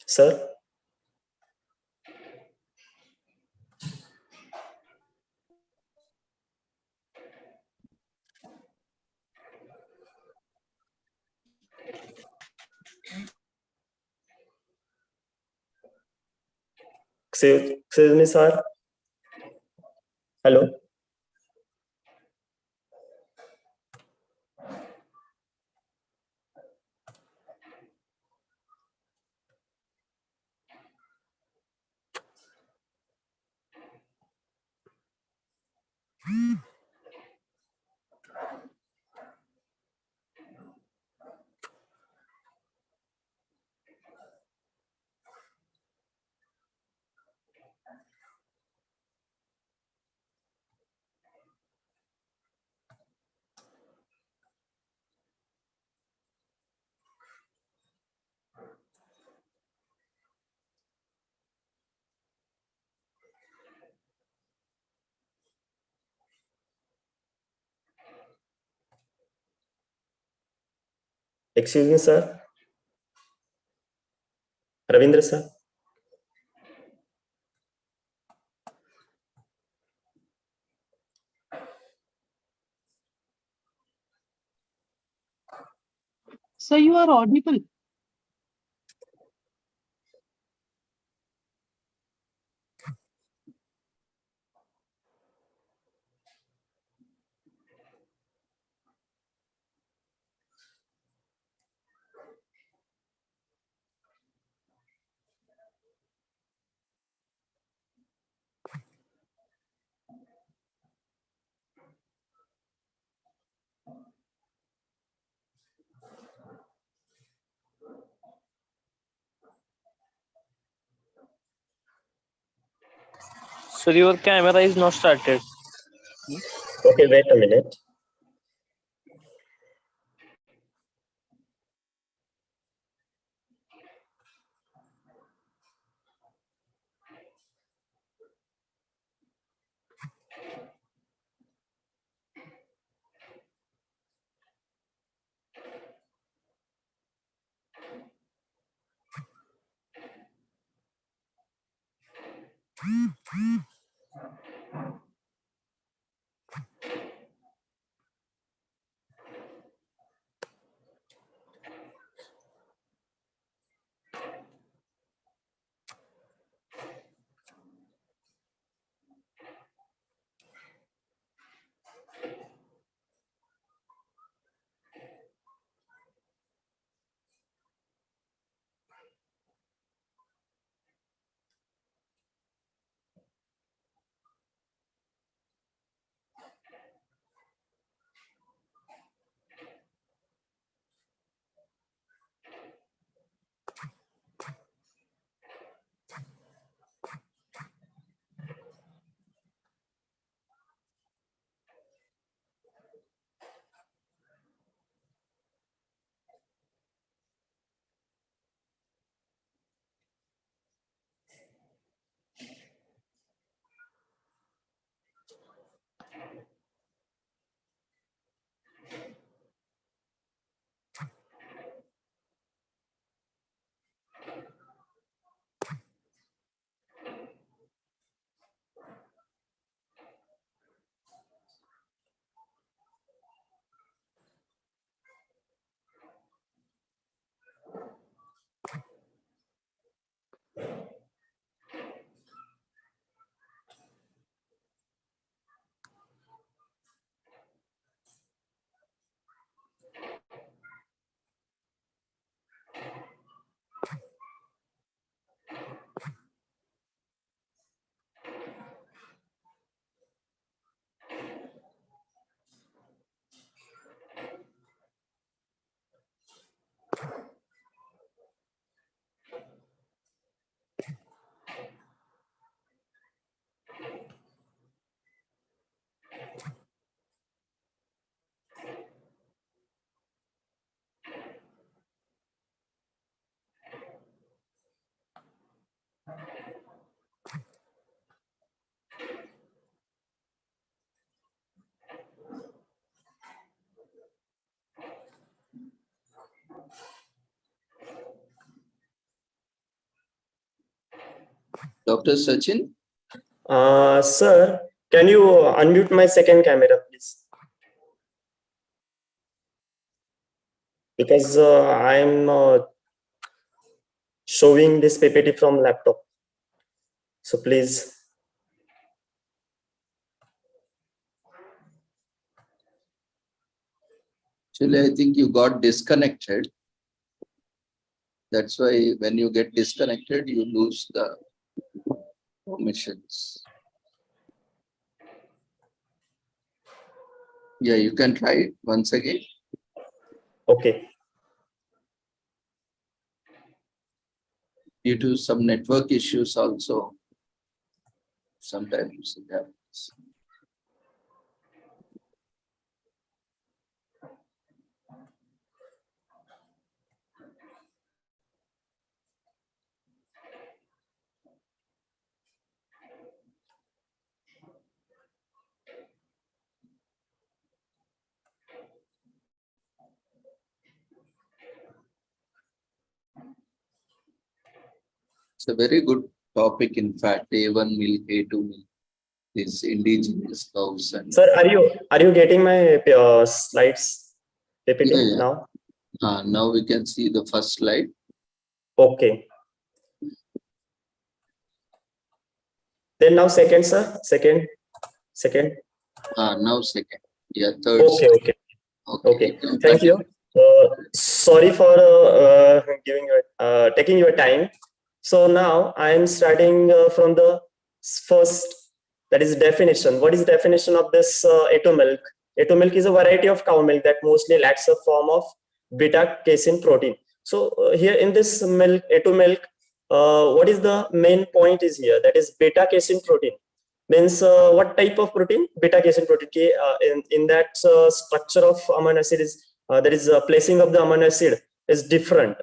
Sir? Excuse me, sir. Hello. Excuse me, sir. Ravindra, sir. So you are audible. So your camera is not started. Okay, wait a minute. Dr. Sachin? Sir, can you unmute my second camera, please? Because I'm showing this PPT from laptop. So please. Actually, I think you got disconnected. That's why when you get disconnected, you lose the permissions. Yeah, you can try it once again. Okay. Due to some network issues also, sometimes it happens. It's a very good topic, in fact. A1 milk, A2 milk, these indigenous cows. And sir, are you getting my slides PPT yeah. now? Now we can see the first slide. Okay. Then now second, sir. Second. Now second. Yeah, third. Okay. Okay. Thank you. Sorry for taking your time. So now I am starting from the first, that is definition. What is the definition of this A2 milk? A2 milk is a variety of cow milk that mostly lacks a form of beta casein protein. So here in this milk, A2 milk, what is the main point is here? That is beta casein protein. Means what type of protein? Beta casein protein. In that structure of amino acid is there is a placing of the amino acid is different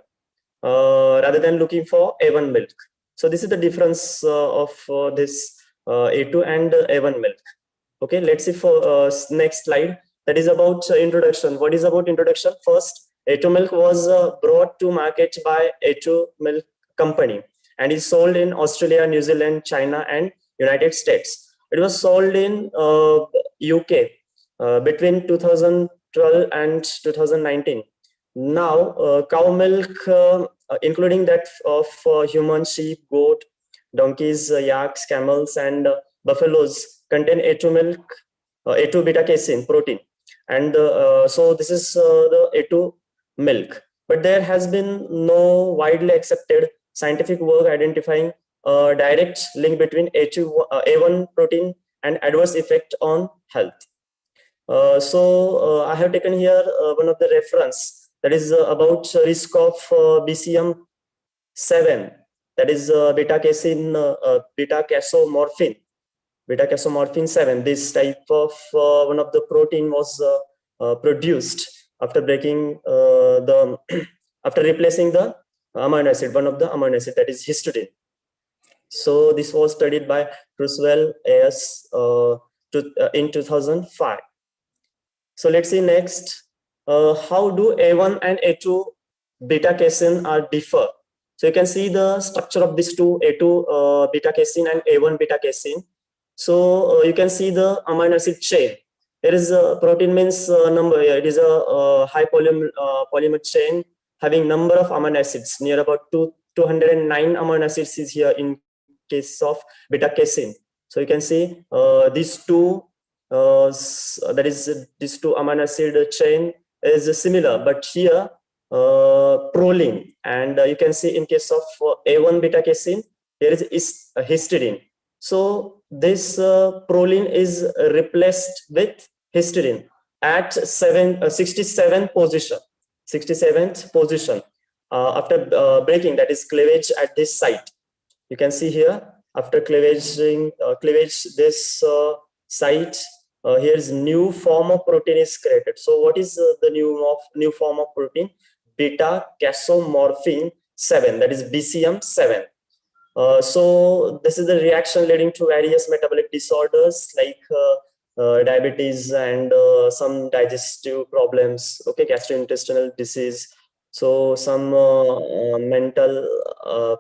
rather than looking for A1 milk. So this is the difference of this A2 and A1 milk. Okay, let's see for next slide. That is about introduction. What is about introduction? First, A2 milk was brought to market by A2 milk company and is sold in Australia, New Zealand, China, and United States. It was sold in UK between 2012 and 2019. Now, cow milk, including that of human, sheep, goat, donkeys, yaks, camels, and buffaloes, contain A2 milk, A2 beta casein protein, and so this is the A2 milk. But there has been no widely accepted scientific work identifying a direct link between A1 protein and adverse effect on health. So I have taken here one of the reference that is about risk of BCM7, that is beta casein, beta casomorphin 7. This type of one of the protein was produced after breaking after replacing the amino acid, one of the amino acid, that is histidine. So this was studied by Crusoe AS in 2005. So let's see next, how do A1 and A2 beta casein are differ. So you can see the structure of these two, A2 beta casein and A1 beta casein. So you can see the amino acid chain. There is a protein means number. It is a high polymer chain having number of amino acids, near about 209 amino acids is here in case of beta casein. So you can see these two, that is these two amino acid chain is similar, but here proline, and you can see in case of A1 beta casein there is histidine. So this proline is replaced with histidine at 67th position. 67th position after breaking, that is cleavage at this site. You can see here after cleavage this site, here is new form of protein is created. So what is the new form of protein? Beta casomorphin 7, that is BCM7. So this is the reaction leading to various metabolic disorders like diabetes and some digestive problems, okay, gastrointestinal disease. So some mental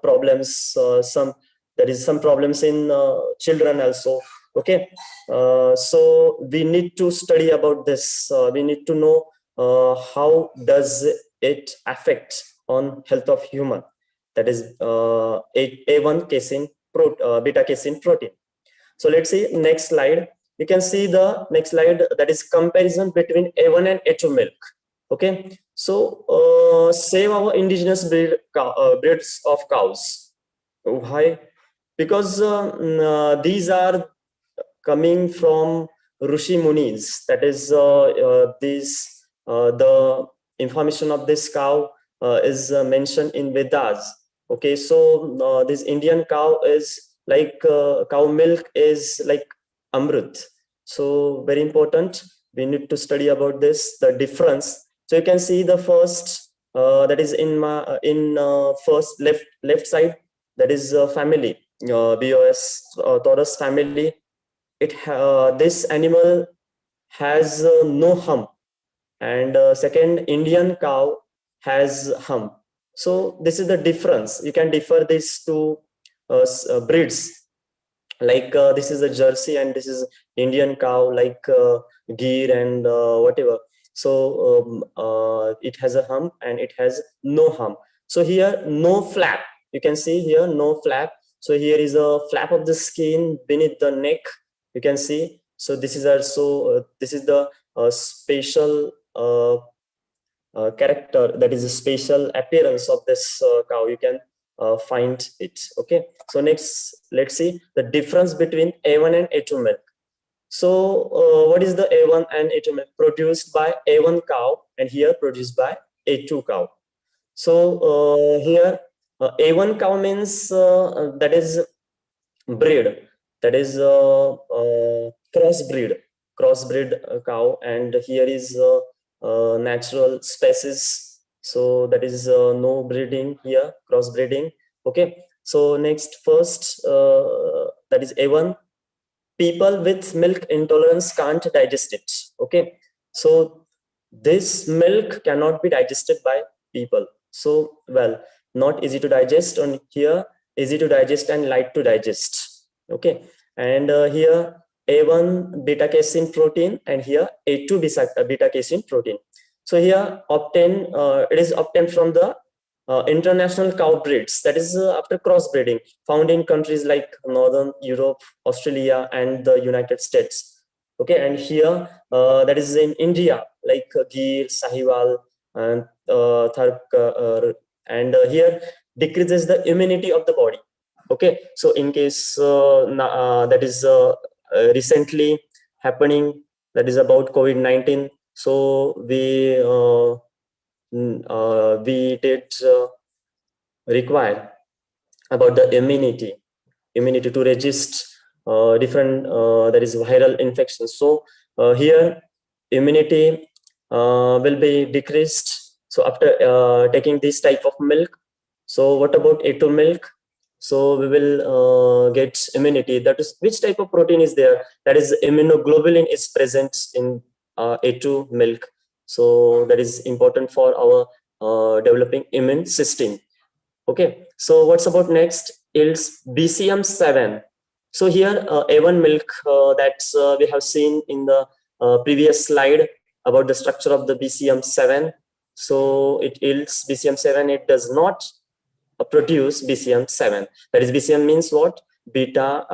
problems, there is some problems in children also, okay. So we need to study about this. We need to know how does it affect on health of human, that is A1 casein, beta casein protein. So let's see next slide. You can see the next slide, that is comparison between A1 and A2 milk. Okay, so save our indigenous breeds of cows. Why? Because these are coming from Rishi Munis, that is the information of this cow is mentioned in Vedas. Okay, so this Indian cow is like cow milk is like Amrit. So very important. We need to study about this, the difference. So you can see the first that is in first left side, that is family, BOS Taurus family. This animal has no hump, and second Indian cow has hump. So this is the difference. You can differ these two breeds. Like this is a Jersey and this is Indian cow, like Gir and whatever. So it has a hump and it has no hump. So here no flap. You can see here no flap. So here is a flap of the skin beneath the neck. You can see. So this is also this is the spatial character, that is a spatial appearance of this cow. You can find it. Okay, so next let's see the difference between A1 and A2 milk. So what is the A1 and A2 milk? Produced by A1 cow and here produced by A2 cow. So here A1 cow means that is breed, that is crossbreed cow, and here is natural species. So that is no breeding here, crossbreeding. Okay, so next first that is A1. People with milk intolerance can't digest it. Okay, so this milk cannot be digested by people. So well, not easy to digest. On here easy to digest and light to digest. Okay, And here A1 beta casein protein, and here A2 beta casein protein. So here it is obtained from the international cow breeds, that is after crossbreeding, found in countries like Northern Europe, Australia, and the United States. Okay, and here that is in India, like Gir, Sahiwal, and here decreases the immunity of the body. Okay, so in case that is recently happening, that is about COVID-19. So we did require about the immunity to resist different that is viral infections. So here immunity will be decreased. So after taking this type of milk, so what about A2 milk? So we will get immunity. That is, which type of protein is there? That is, immunoglobulin is present in A2 milk. So that is important for our developing immune system. Okay, so what's about next is BCM7. So here A1 milk that we have seen in the previous slide about the structure of the BCM7. So it yields BCM7, it does not produce BCM7. That is, BCM means what? Beta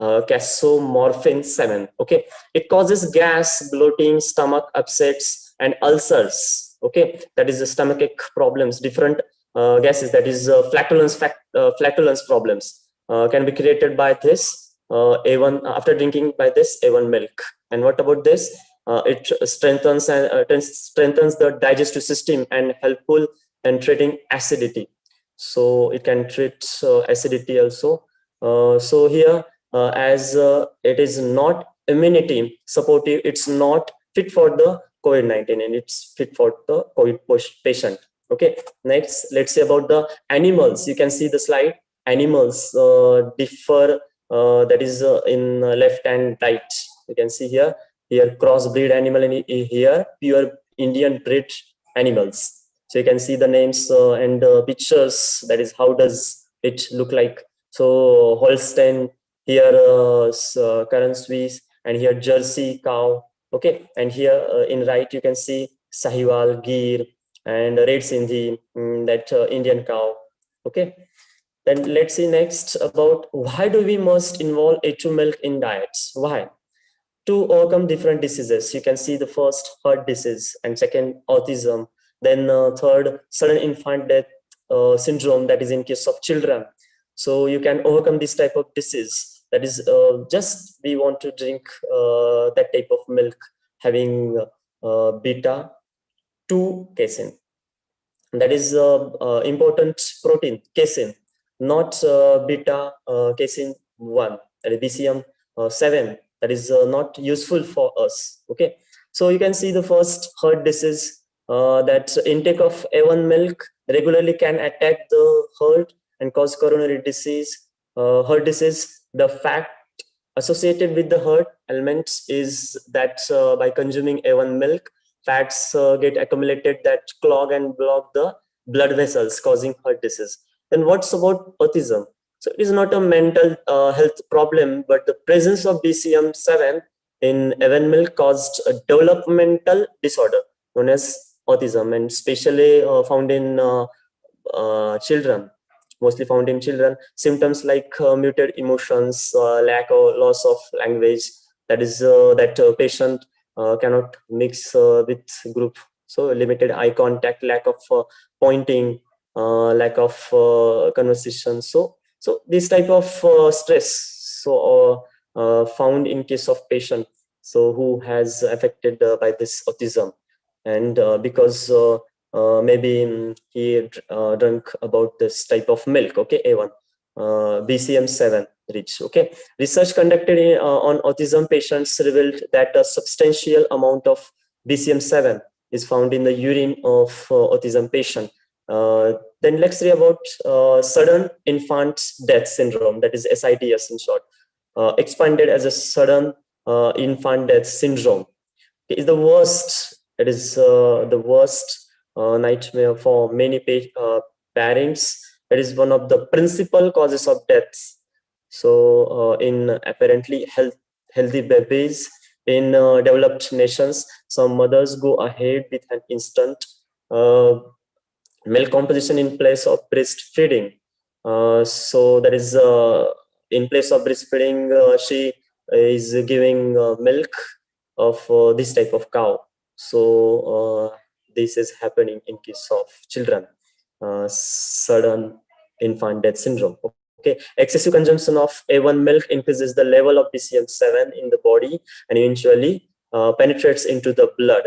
casomorphin 7. Okay, it causes gas, bloating, stomach upsets, and ulcers. Okay, that is the stomachache problems, different gases, that is flatulence problems can be created by this A1 after drinking by this A1 milk. And what about this? It strengthens the digestive system and helpful in treating acidity. So it can treat acidity also. So here as it is not immunity supportive, it's not fit for the COVID-19, and it's fit for the COVID patient. Okay, next let's see about the animals. You can see the slide. Animals differ, that is in left and right. You can see here crossbreed animal, and here pure Indian bred animals. So you can see the names and pictures, that is how does it look like. So Holstein, here Curran Swiss, and here Jersey cow. Okay, and here in right you can see Sahiwal, Gir, and Red Sindhi, that Indian cow. Okay, then let's see next about why do we must involve A2 milk in diets. Why? To overcome different diseases. You can see the first heart disease, and second autism, then third sudden infant death syndrome, that is in case of children. So you can overcome this type of disease. That is just we want to drink that type of milk having beta 2 casein. That is important protein, casein, not beta casein 1, that is BCM 7. That is not useful for us. Okay, so you can see the first heart disease, that intake of A1 milk regularly can attack the heart and cause coronary disease. Heart disease, the fact associated with the heart elements is that by consuming A1 milk, fats get accumulated that clog and block the blood vessels, causing heart disease. Then what's about autism? So it is not a mental health problem, but the presence of BCM7 in A1 milk caused a developmental disorder known as autism, and especially found in children, mostly found in children. Symptoms like muted emotions, lack or loss of language, that is that patient cannot mix with group, so limited eye contact, lack of pointing, lack of conversation. So this type of stress found in case of patient so who has affected by this autism, and because maybe he drank about this type of milk. Okay, A1 BCM7 rich. Okay, research conducted on autism patients revealed that a substantial amount of BCM7 is found in the urine of autism patient. Then let's see about sudden infant death syndrome, that is SIDS in short, expanded as a sudden infant death syndrome. It is the worst. It is the worst nightmare for many parents. It is one of the principal causes of death. So in apparently healthy babies in developed nations, some mothers go ahead with an instant milk composition in place of breastfeeding. So that is in place of breastfeeding, she is giving milk of this type of cow. So this is happening in case of children, sudden infant death syndrome. Okay, excessive consumption of A1 milk increases the level of BCM7 in the body and eventually penetrates into the blood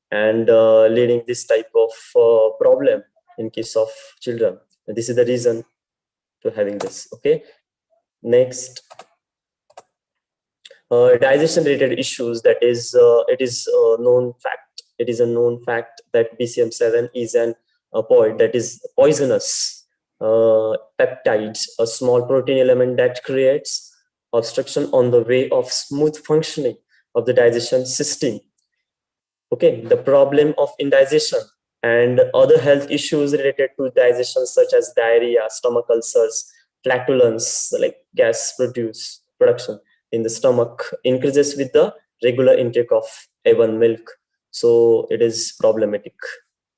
and leading this type of problem in case of children. And this is the reason to having this. Okay, next, digestion related issues. That is, it is a known fact. It is a known fact that BCM7 is an opioid, that is poisonous peptides, a small protein element that creates obstruction on the way of smooth functioning of the digestion system. Okay, the problem of indigestion and other health issues related to digestion, such as diarrhea, stomach ulcers, flatulence, like gas production in the stomach, increases with the regular intake of A1 milk. So it is problematic.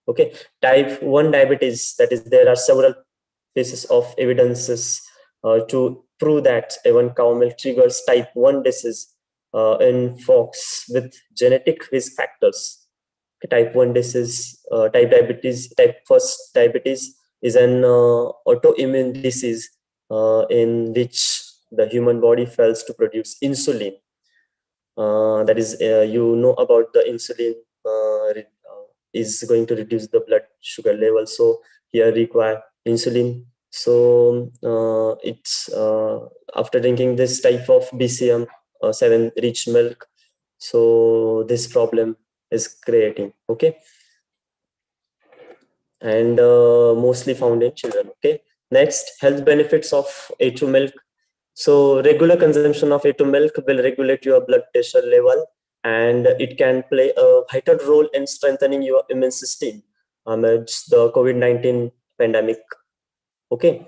Okay, type 1 diabetes, that is, there are several pieces of evidences to prove that A1 cow milk triggers type 1 disease in folks with genetic risk factors. Type 1 disease, type 1 diabetes is an autoimmune disease in which the human body fails to produce insulin. That is, you know about the insulin is going to reduce the blood sugar level. So here require insulin. So it's after drinking this type of BCM7 rich milk, so this problem is creating. Okay, and mostly found in children. Okay, next, health benefits of A2 milk. So regular consumption of A2 milk will regulate your blood pressure level, and it can play a vital role in strengthening your immune system amidst the COVID-19 pandemic. Okay,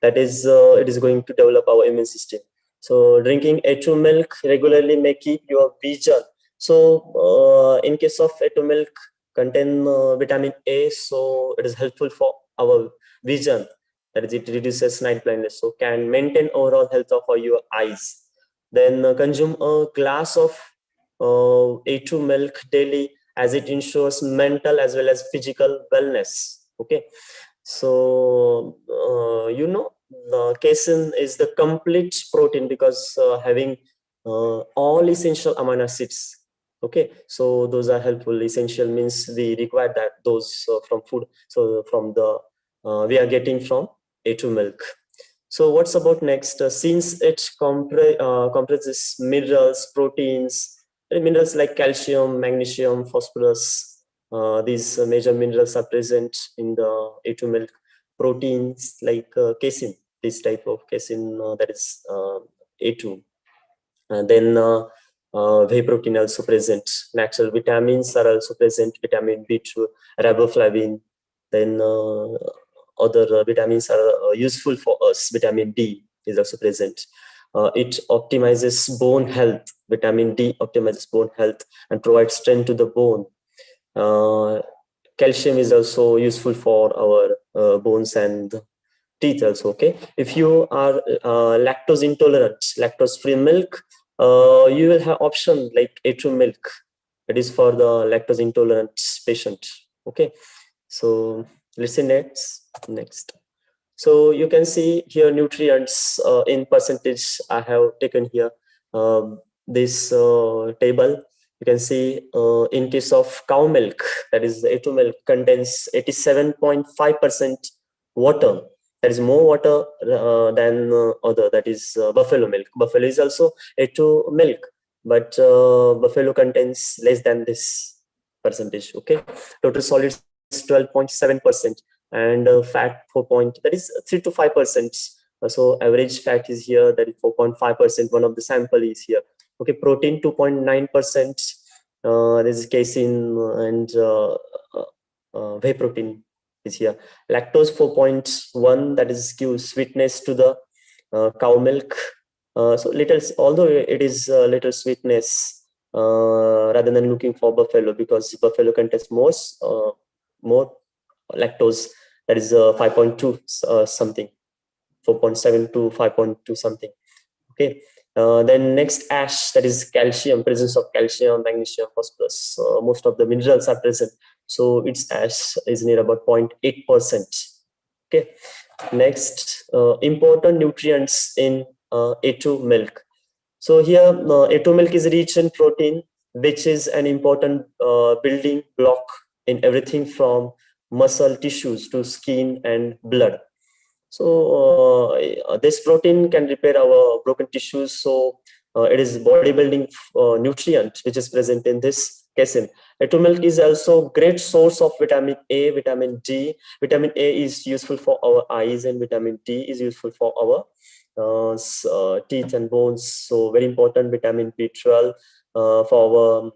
that is, it is going to develop our immune system. So drinking A2 milk regularly may keep your vision. So in case of A2 milk contain vitamin A, so it is helpful for our vision. That is, it reduces night blindness, so can maintain overall health of your eyes. Then consume a glass of A2 milk daily, as it ensures mental as well as physical wellness. Okay, so you know, casein is the complete protein because having all essential amino acids. Okay, so those are helpful. Essential means we require that those from food. So from the we are getting from A2 milk. So what's about next? Since it comprises minerals, proteins, minerals like calcium, magnesium, phosphorus, these major minerals are present in the A2 milk. Proteins like casein, this type of casein, that is A2. And then whey protein also present. Natural vitamins are also present. Vitamin B2, riboflavin. Then other vitamins are useful for us. Vitamin D is also present. It optimizes bone health. Vitamin D optimizes bone health and provides strength to the bone. Calcium is also useful for our bones and teeth also. Okay, if you are lactose intolerant, lactose free milk, you will have option like A2 milk. It is for the lactose intolerant patient. Okay, so listen next. So you can see here nutrients in percentage. I have taken here this table. You can see in case of cow milk, that is A2 milk, contains 87.5% water. There is more water than other, that is buffalo milk. Buffalo is also A2 milk, but buffalo contains less than this percentage. Okay, total solids 12.7% and fat 4. That is 3 to 5%. So average fat is here, that is 4.5%. One of the sample is here. Okay, protein 2.9%. This is casein and whey protein is here. Lactose 4.1, that is gives sweetness to the cow milk. So little, although it is little sweetness rather than looking for buffalo, because buffalo contains more lactose, that is 5.2 something, 4.7 to 5.2 something. Okay. Then next ash, that is calcium, presence of calcium, magnesium, phosphorus. Most of the minerals are present, so its ash is near about 0.8%. Okay. Next, important nutrients in A2 milk. So here, A2 milk is rich in protein, which is an important building block in everything from muscle tissues to skin and blood. So this protein can repair our broken tissues. So it is bodybuilding nutrient which is present in this casein. A2 milk is also great source of vitamin A, vitamin D. Vitamin A is useful for our eyes, and vitamin D is useful for our teeth and bones. So very important. Vitamin B12 for our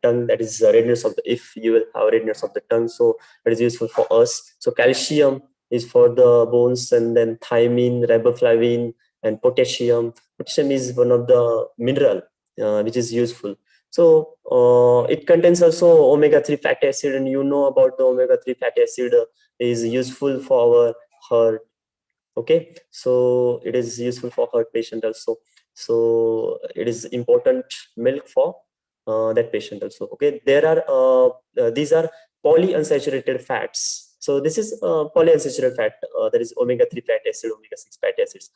tongue, that is redness of the, if you will have redness of the tongue, so that is useful for us. So calcium is for the bones, and then thiamine, riboflavin, and potassium. Potassium is one of the mineral which is useful. So it contains also omega-3 fatty acid, and you know about the omega-3 fatty acid is useful for our heart. Okay, so it is useful for heart patient also. So it is important milk for that patient also. Okay, there are these are polyunsaturated fats. So this is polyunsaturated fat, that is omega-3 fatty acid, omega-6 fatty acids.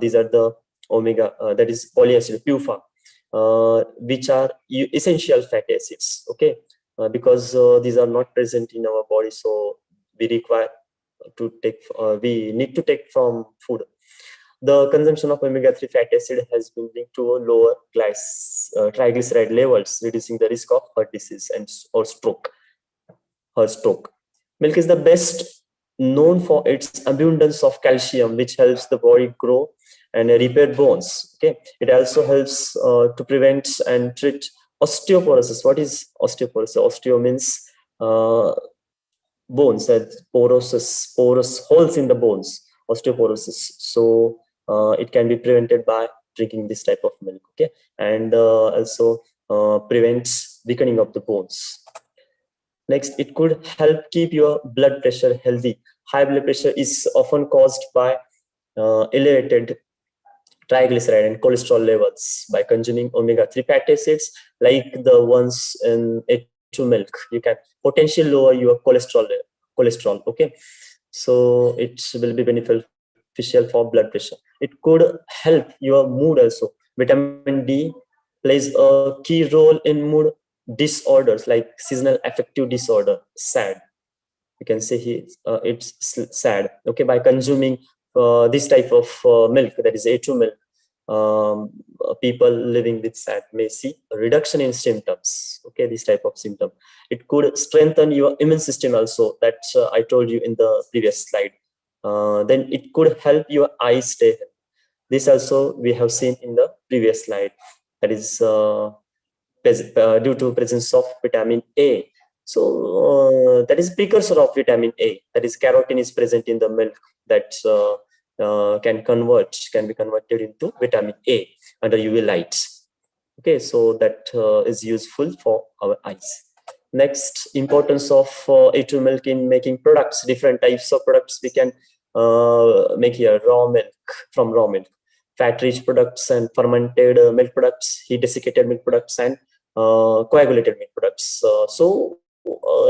These are the omega, that is polyunsaturated PUFA, which are essential fatty acids. Okay, because these are not present in our body, so we require to take, we need to take from food. The consumption of omega-3 fatty acid has been linked to a lower triglyceride levels, reducing the risk of heart disease or stroke. Milk is the best known for its abundance of calcium, which helps the body grow and repair bones. Okay, it also helps to prevent and treat osteoporosis. What is osteoporosis? Osteo means bones, that porous holes in the bones, osteoporosis. So it can be prevented by drinking this type of milk. Okay, and also prevents weakening of the bones. Next, it could help keep your blood pressure healthy. High blood pressure is often caused by elevated triglyceride and cholesterol levels. By consuming omega-3 fatty acids like the ones in A2 milk, you can potentially lower your cholesterol. Okay, so it will be beneficial for blood pressure. It could help your mood also. Vitamin D plays a key role in mood disorders like seasonal affective disorder, SAD. You can say it's SAD. Okay, by consuming this type of milk, that is A2 milk, people living with SAD may see a reduction in symptoms. Okay, this type of symptom. It could strengthen your immune system also, that I told you in the previous slide. Then it could help your eyes stay healthy. This also we have seen in the previous slide, that is due to presence of vitamin A. So that is precursor of vitamin A, that is carotene is present in the milk, that can be converted into vitamin A under UV light. Okay, so that is useful for our eyes. Next, importance of A2 milk in making products. Different types of products we can make here. Raw milk, from raw milk, fat-rich products and fermented milk products, heat desiccated milk products, and coagulated milk products. So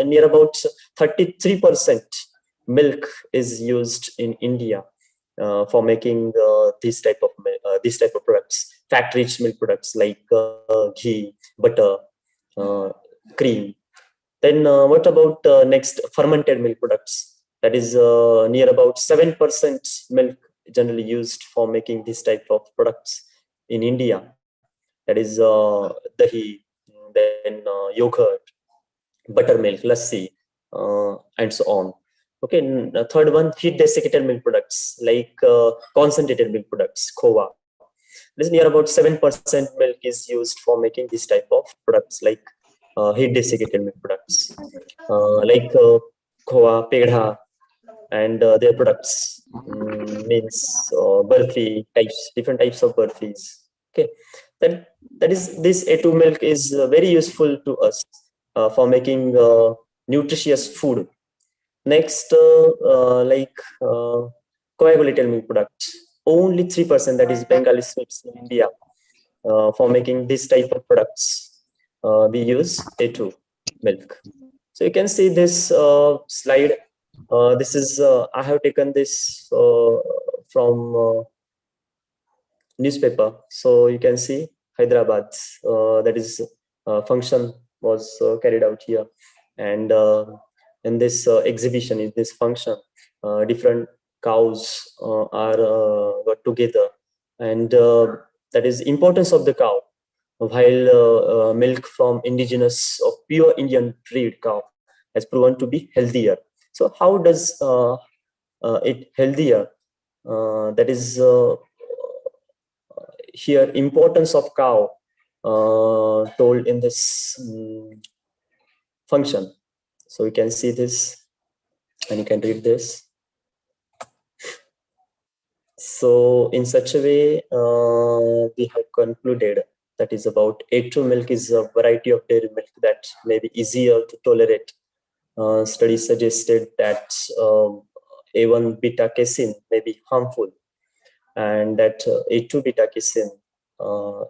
near about 33% milk is used in India for making this type of products, fat-rich milk products like ghee, butter, cream. Then what about next, fermented milk products? That is near about 7% milk generally used for making this type of products in India. That is dahi, then yogurt, buttermilk, lassi, and so on. Okay, third one, heat desiccated milk products like concentrated milk products, khova. This near about 7% milk is used for making this type of products like heat desiccated milk products like khova, pedha, and their products, means burfi types, different types of burfis. Okay, that is, this A2 milk is very useful to us for making nutritious food. Next, coagulated milk products, only 3%, that is Bengali sweets in India. For making this type of products, we use A2 milk. So you can see this slide. This is I have taken this from newspaper. So you can see Hyderabad, that is function was carried out here, and in this exhibition, in this function, different cows are got together, and that is importance of the cow. While milk from indigenous of pure Indian breed cow has proven to be healthier. So how does it healthier? That is here importance of cow told in this function. So you can see this and you can read this. So in such a way, we have concluded that is about A2 milk is a variety of dairy milk that may be easier to tolerate. Studies suggested that A1 beta casein may be harmful, and that A2 beta casein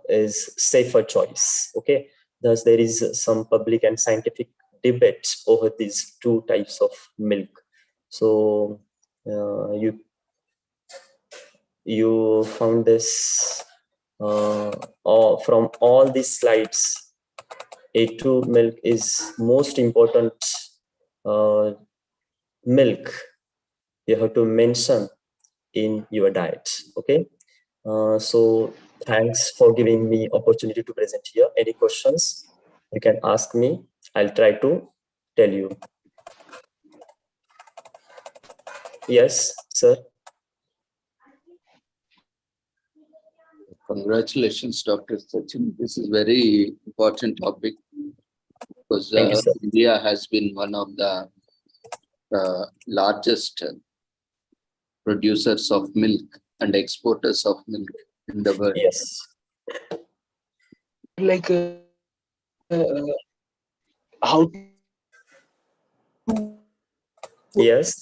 is safer choice. Okay, thus there is some public and scientific debate over these two types of milk. So you found this from all these slides. A2 milk is most important milk you have to mention in your diet. Okay, so thanks for giving me opportunity to present here. Any questions you can ask me, I'll try to tell you. Yes, sir. Congratulations, Dr. Sachin. This is very important topic because Thank you, sir. India has been one of the largest producers of milk and exporters of milk in the world. Yes. Like how Yes.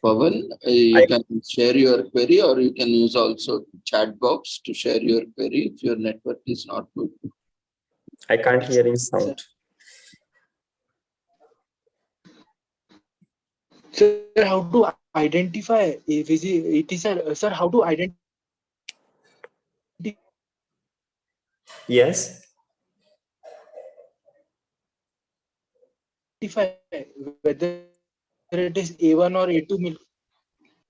Pawan, you can share your query, or you can use also chat box to share your query if your network is not good. I can't hear in sound. Sir, how to identify if it is sir, how to identify Yes. whether it is A1 or A2 milk?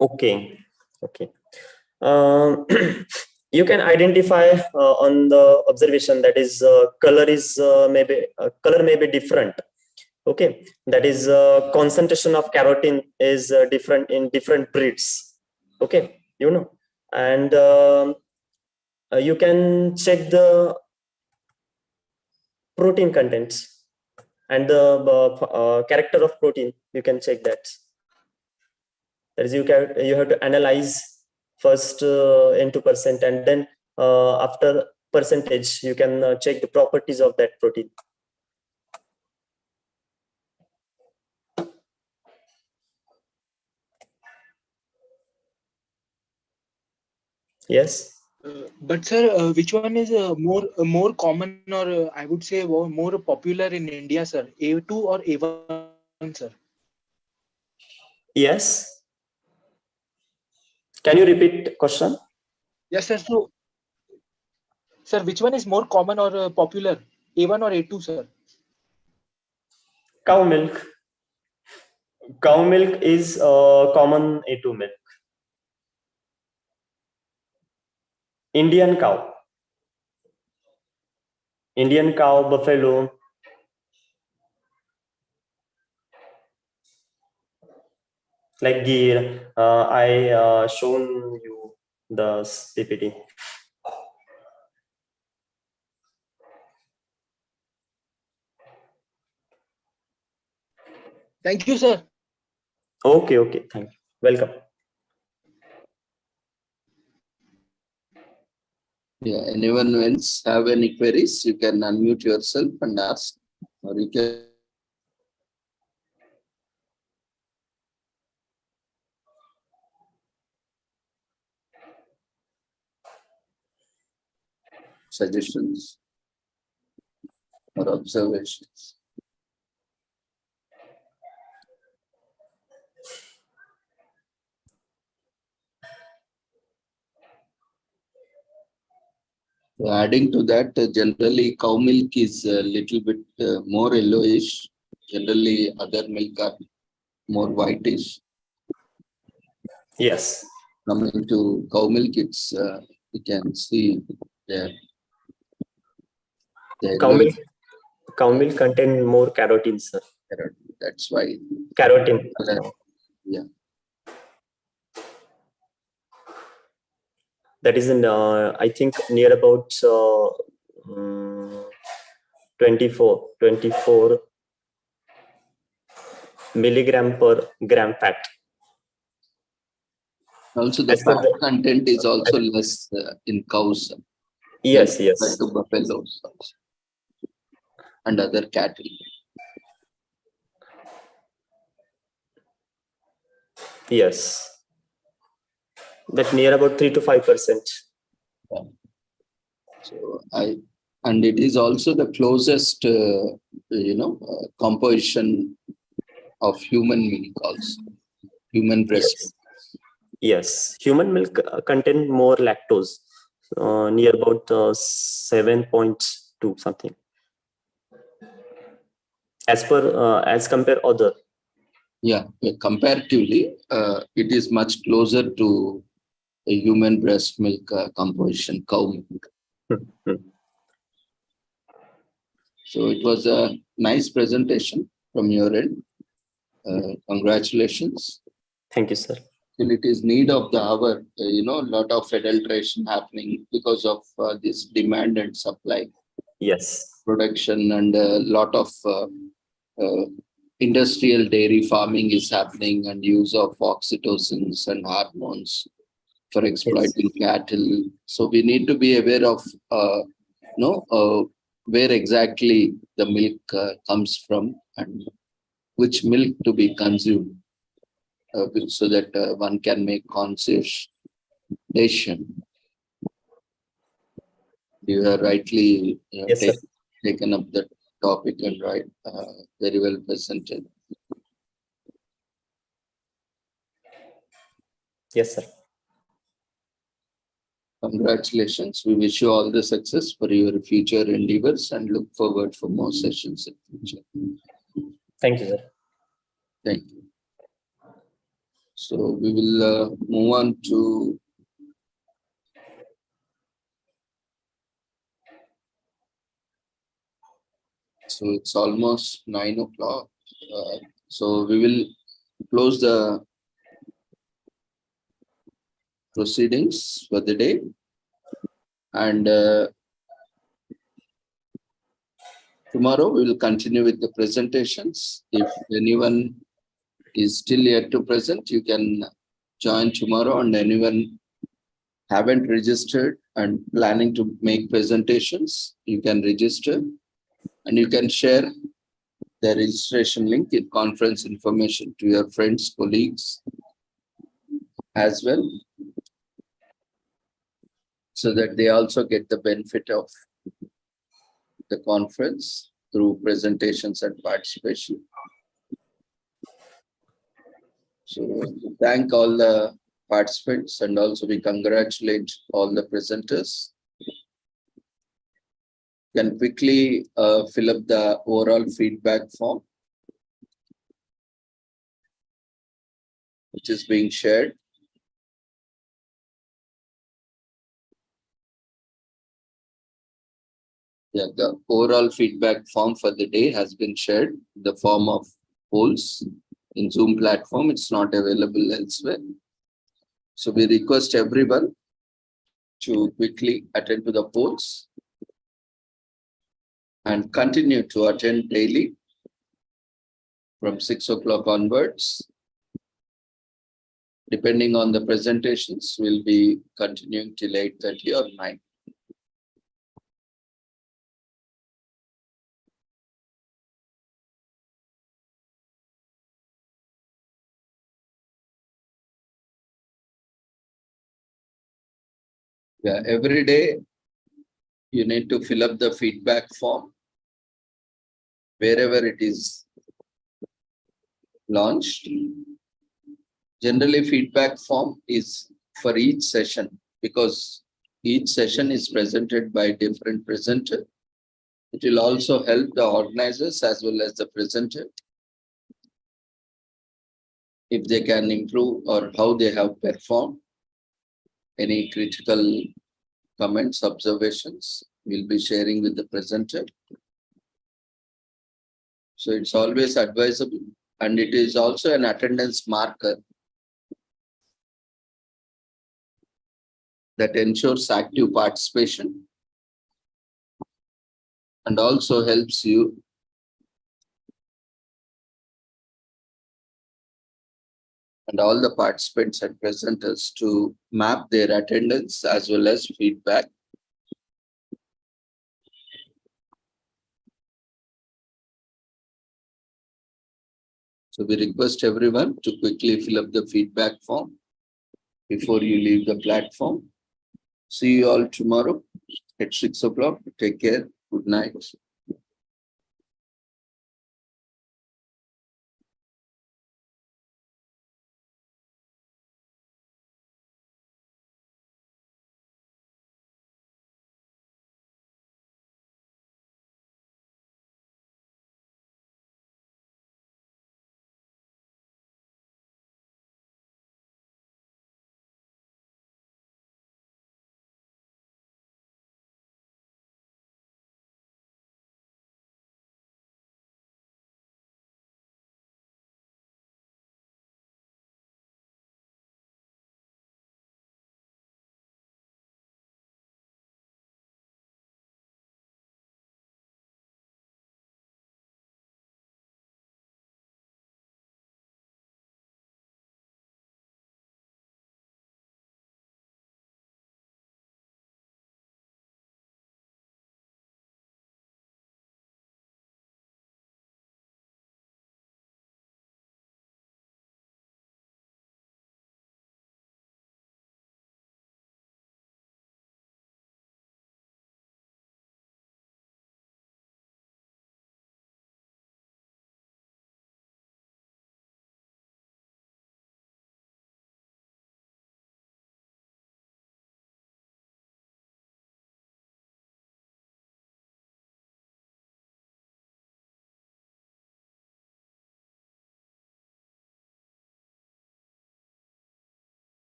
Okay. Okay. You can identify on the observation, that is color is color may be different. Okay, that is concentration of carotene is different in different breeds. Okay, you know, and you can check the protein contents and the character of protein. You can check that. That is, you have to analyze first into percent, and then after percentage you can check the properties of that protein. Yes. But sir, which one is more common, or I would say more popular in India, sir? A2 or A1, sir? Yes. Can you repeat question? Yes, sir. So, sir, which one is more common or popular, A1 or A2, sir? Cow milk. Cow milk is common A2 milk. Indian cow, buffalo. Like gear, I shown you the PPT. Thank you, sir. Okay, okay. Thank you. Welcome. Yeah, anyone else have any queries? You can unmute yourself and ask, or you can. Suggestions or observations. So adding to that, generally cow milk is a little bit more yellowish. Generally, other milk are more whitish. Yes. Coming to cow milk, it's you can see there. Cow milk contain more carotene, sir. That's why. Carotene. Yeah. That is in, I think, near about 24 milligram per gram fat. Also, the fat content is also less in cows. Yes, like, yes. Like the buffaloes also, and other cattle. Yes. That near about 3 to 5%. Yeah. So and it is also the closest, composition of human milk also, human breast. Yes. Yes, human milk contain more lactose, near about 7.2 something. As compare other. Yeah, comparatively, it is much closer to a human breast milk composition, cow milk. So it was a nice presentation from your end. Congratulations. Thank you, sir. It is need of the hour, a lot of adulteration happening because of this demand and supply. Yes. Production and a lot of industrial dairy farming is happening, and use of oxytocins and hormones for exploiting cattle. So we need to be aware of where exactly the milk comes from and which milk to be consumed, so that one can make conscious decision. You have rightly taken up the topic and very well presented. Yes, sir. Congratulations. We wish you all the success for your future endeavors and look forward for more sessions in future. Thank you, sir. Thank you. So we will move on to it's almost 9 o'clock. So we will close the proceedings for the day, and tomorrow we will continue with the presentations. If anyone is still yet to present, you can join tomorrow, and anyone haven't registered and planning to make presentations, you can register, and you can share the registration link in conference information to your friends, colleagues as well, so that they also get the benefit of the conference through presentations and participation. So thank all the participants, and also we congratulate all the presenters. You can quickly fill up the overall feedback form, which is being shared. Yeah, the overall feedback form for the day has been shared in the form of polls in Zoom platform. It's not available elsewhere. So we request everyone to quickly attend to the polls and continue to attend daily from 6 o'clock onwards. Depending on the presentations, we'll be continuing till 8:30 or 9. Yeah, every day you need to fill up the feedback form wherever it is launched. Generally, feedback form is for each session because each session is presented by a different presenter. It will also help the organizers as well as the presenter if they can improve or how they have performed. Any critical comments, observations, we'll be sharing with the presenter. So it's always advisable, and it is also an attendance marker that ensures active participation and also helps you and all the participants and presenters to map their attendance as well as feedback. So we request everyone to quickly fill up the feedback form before you leave the platform. See you all tomorrow at 6 o'clock. Take care. Good night.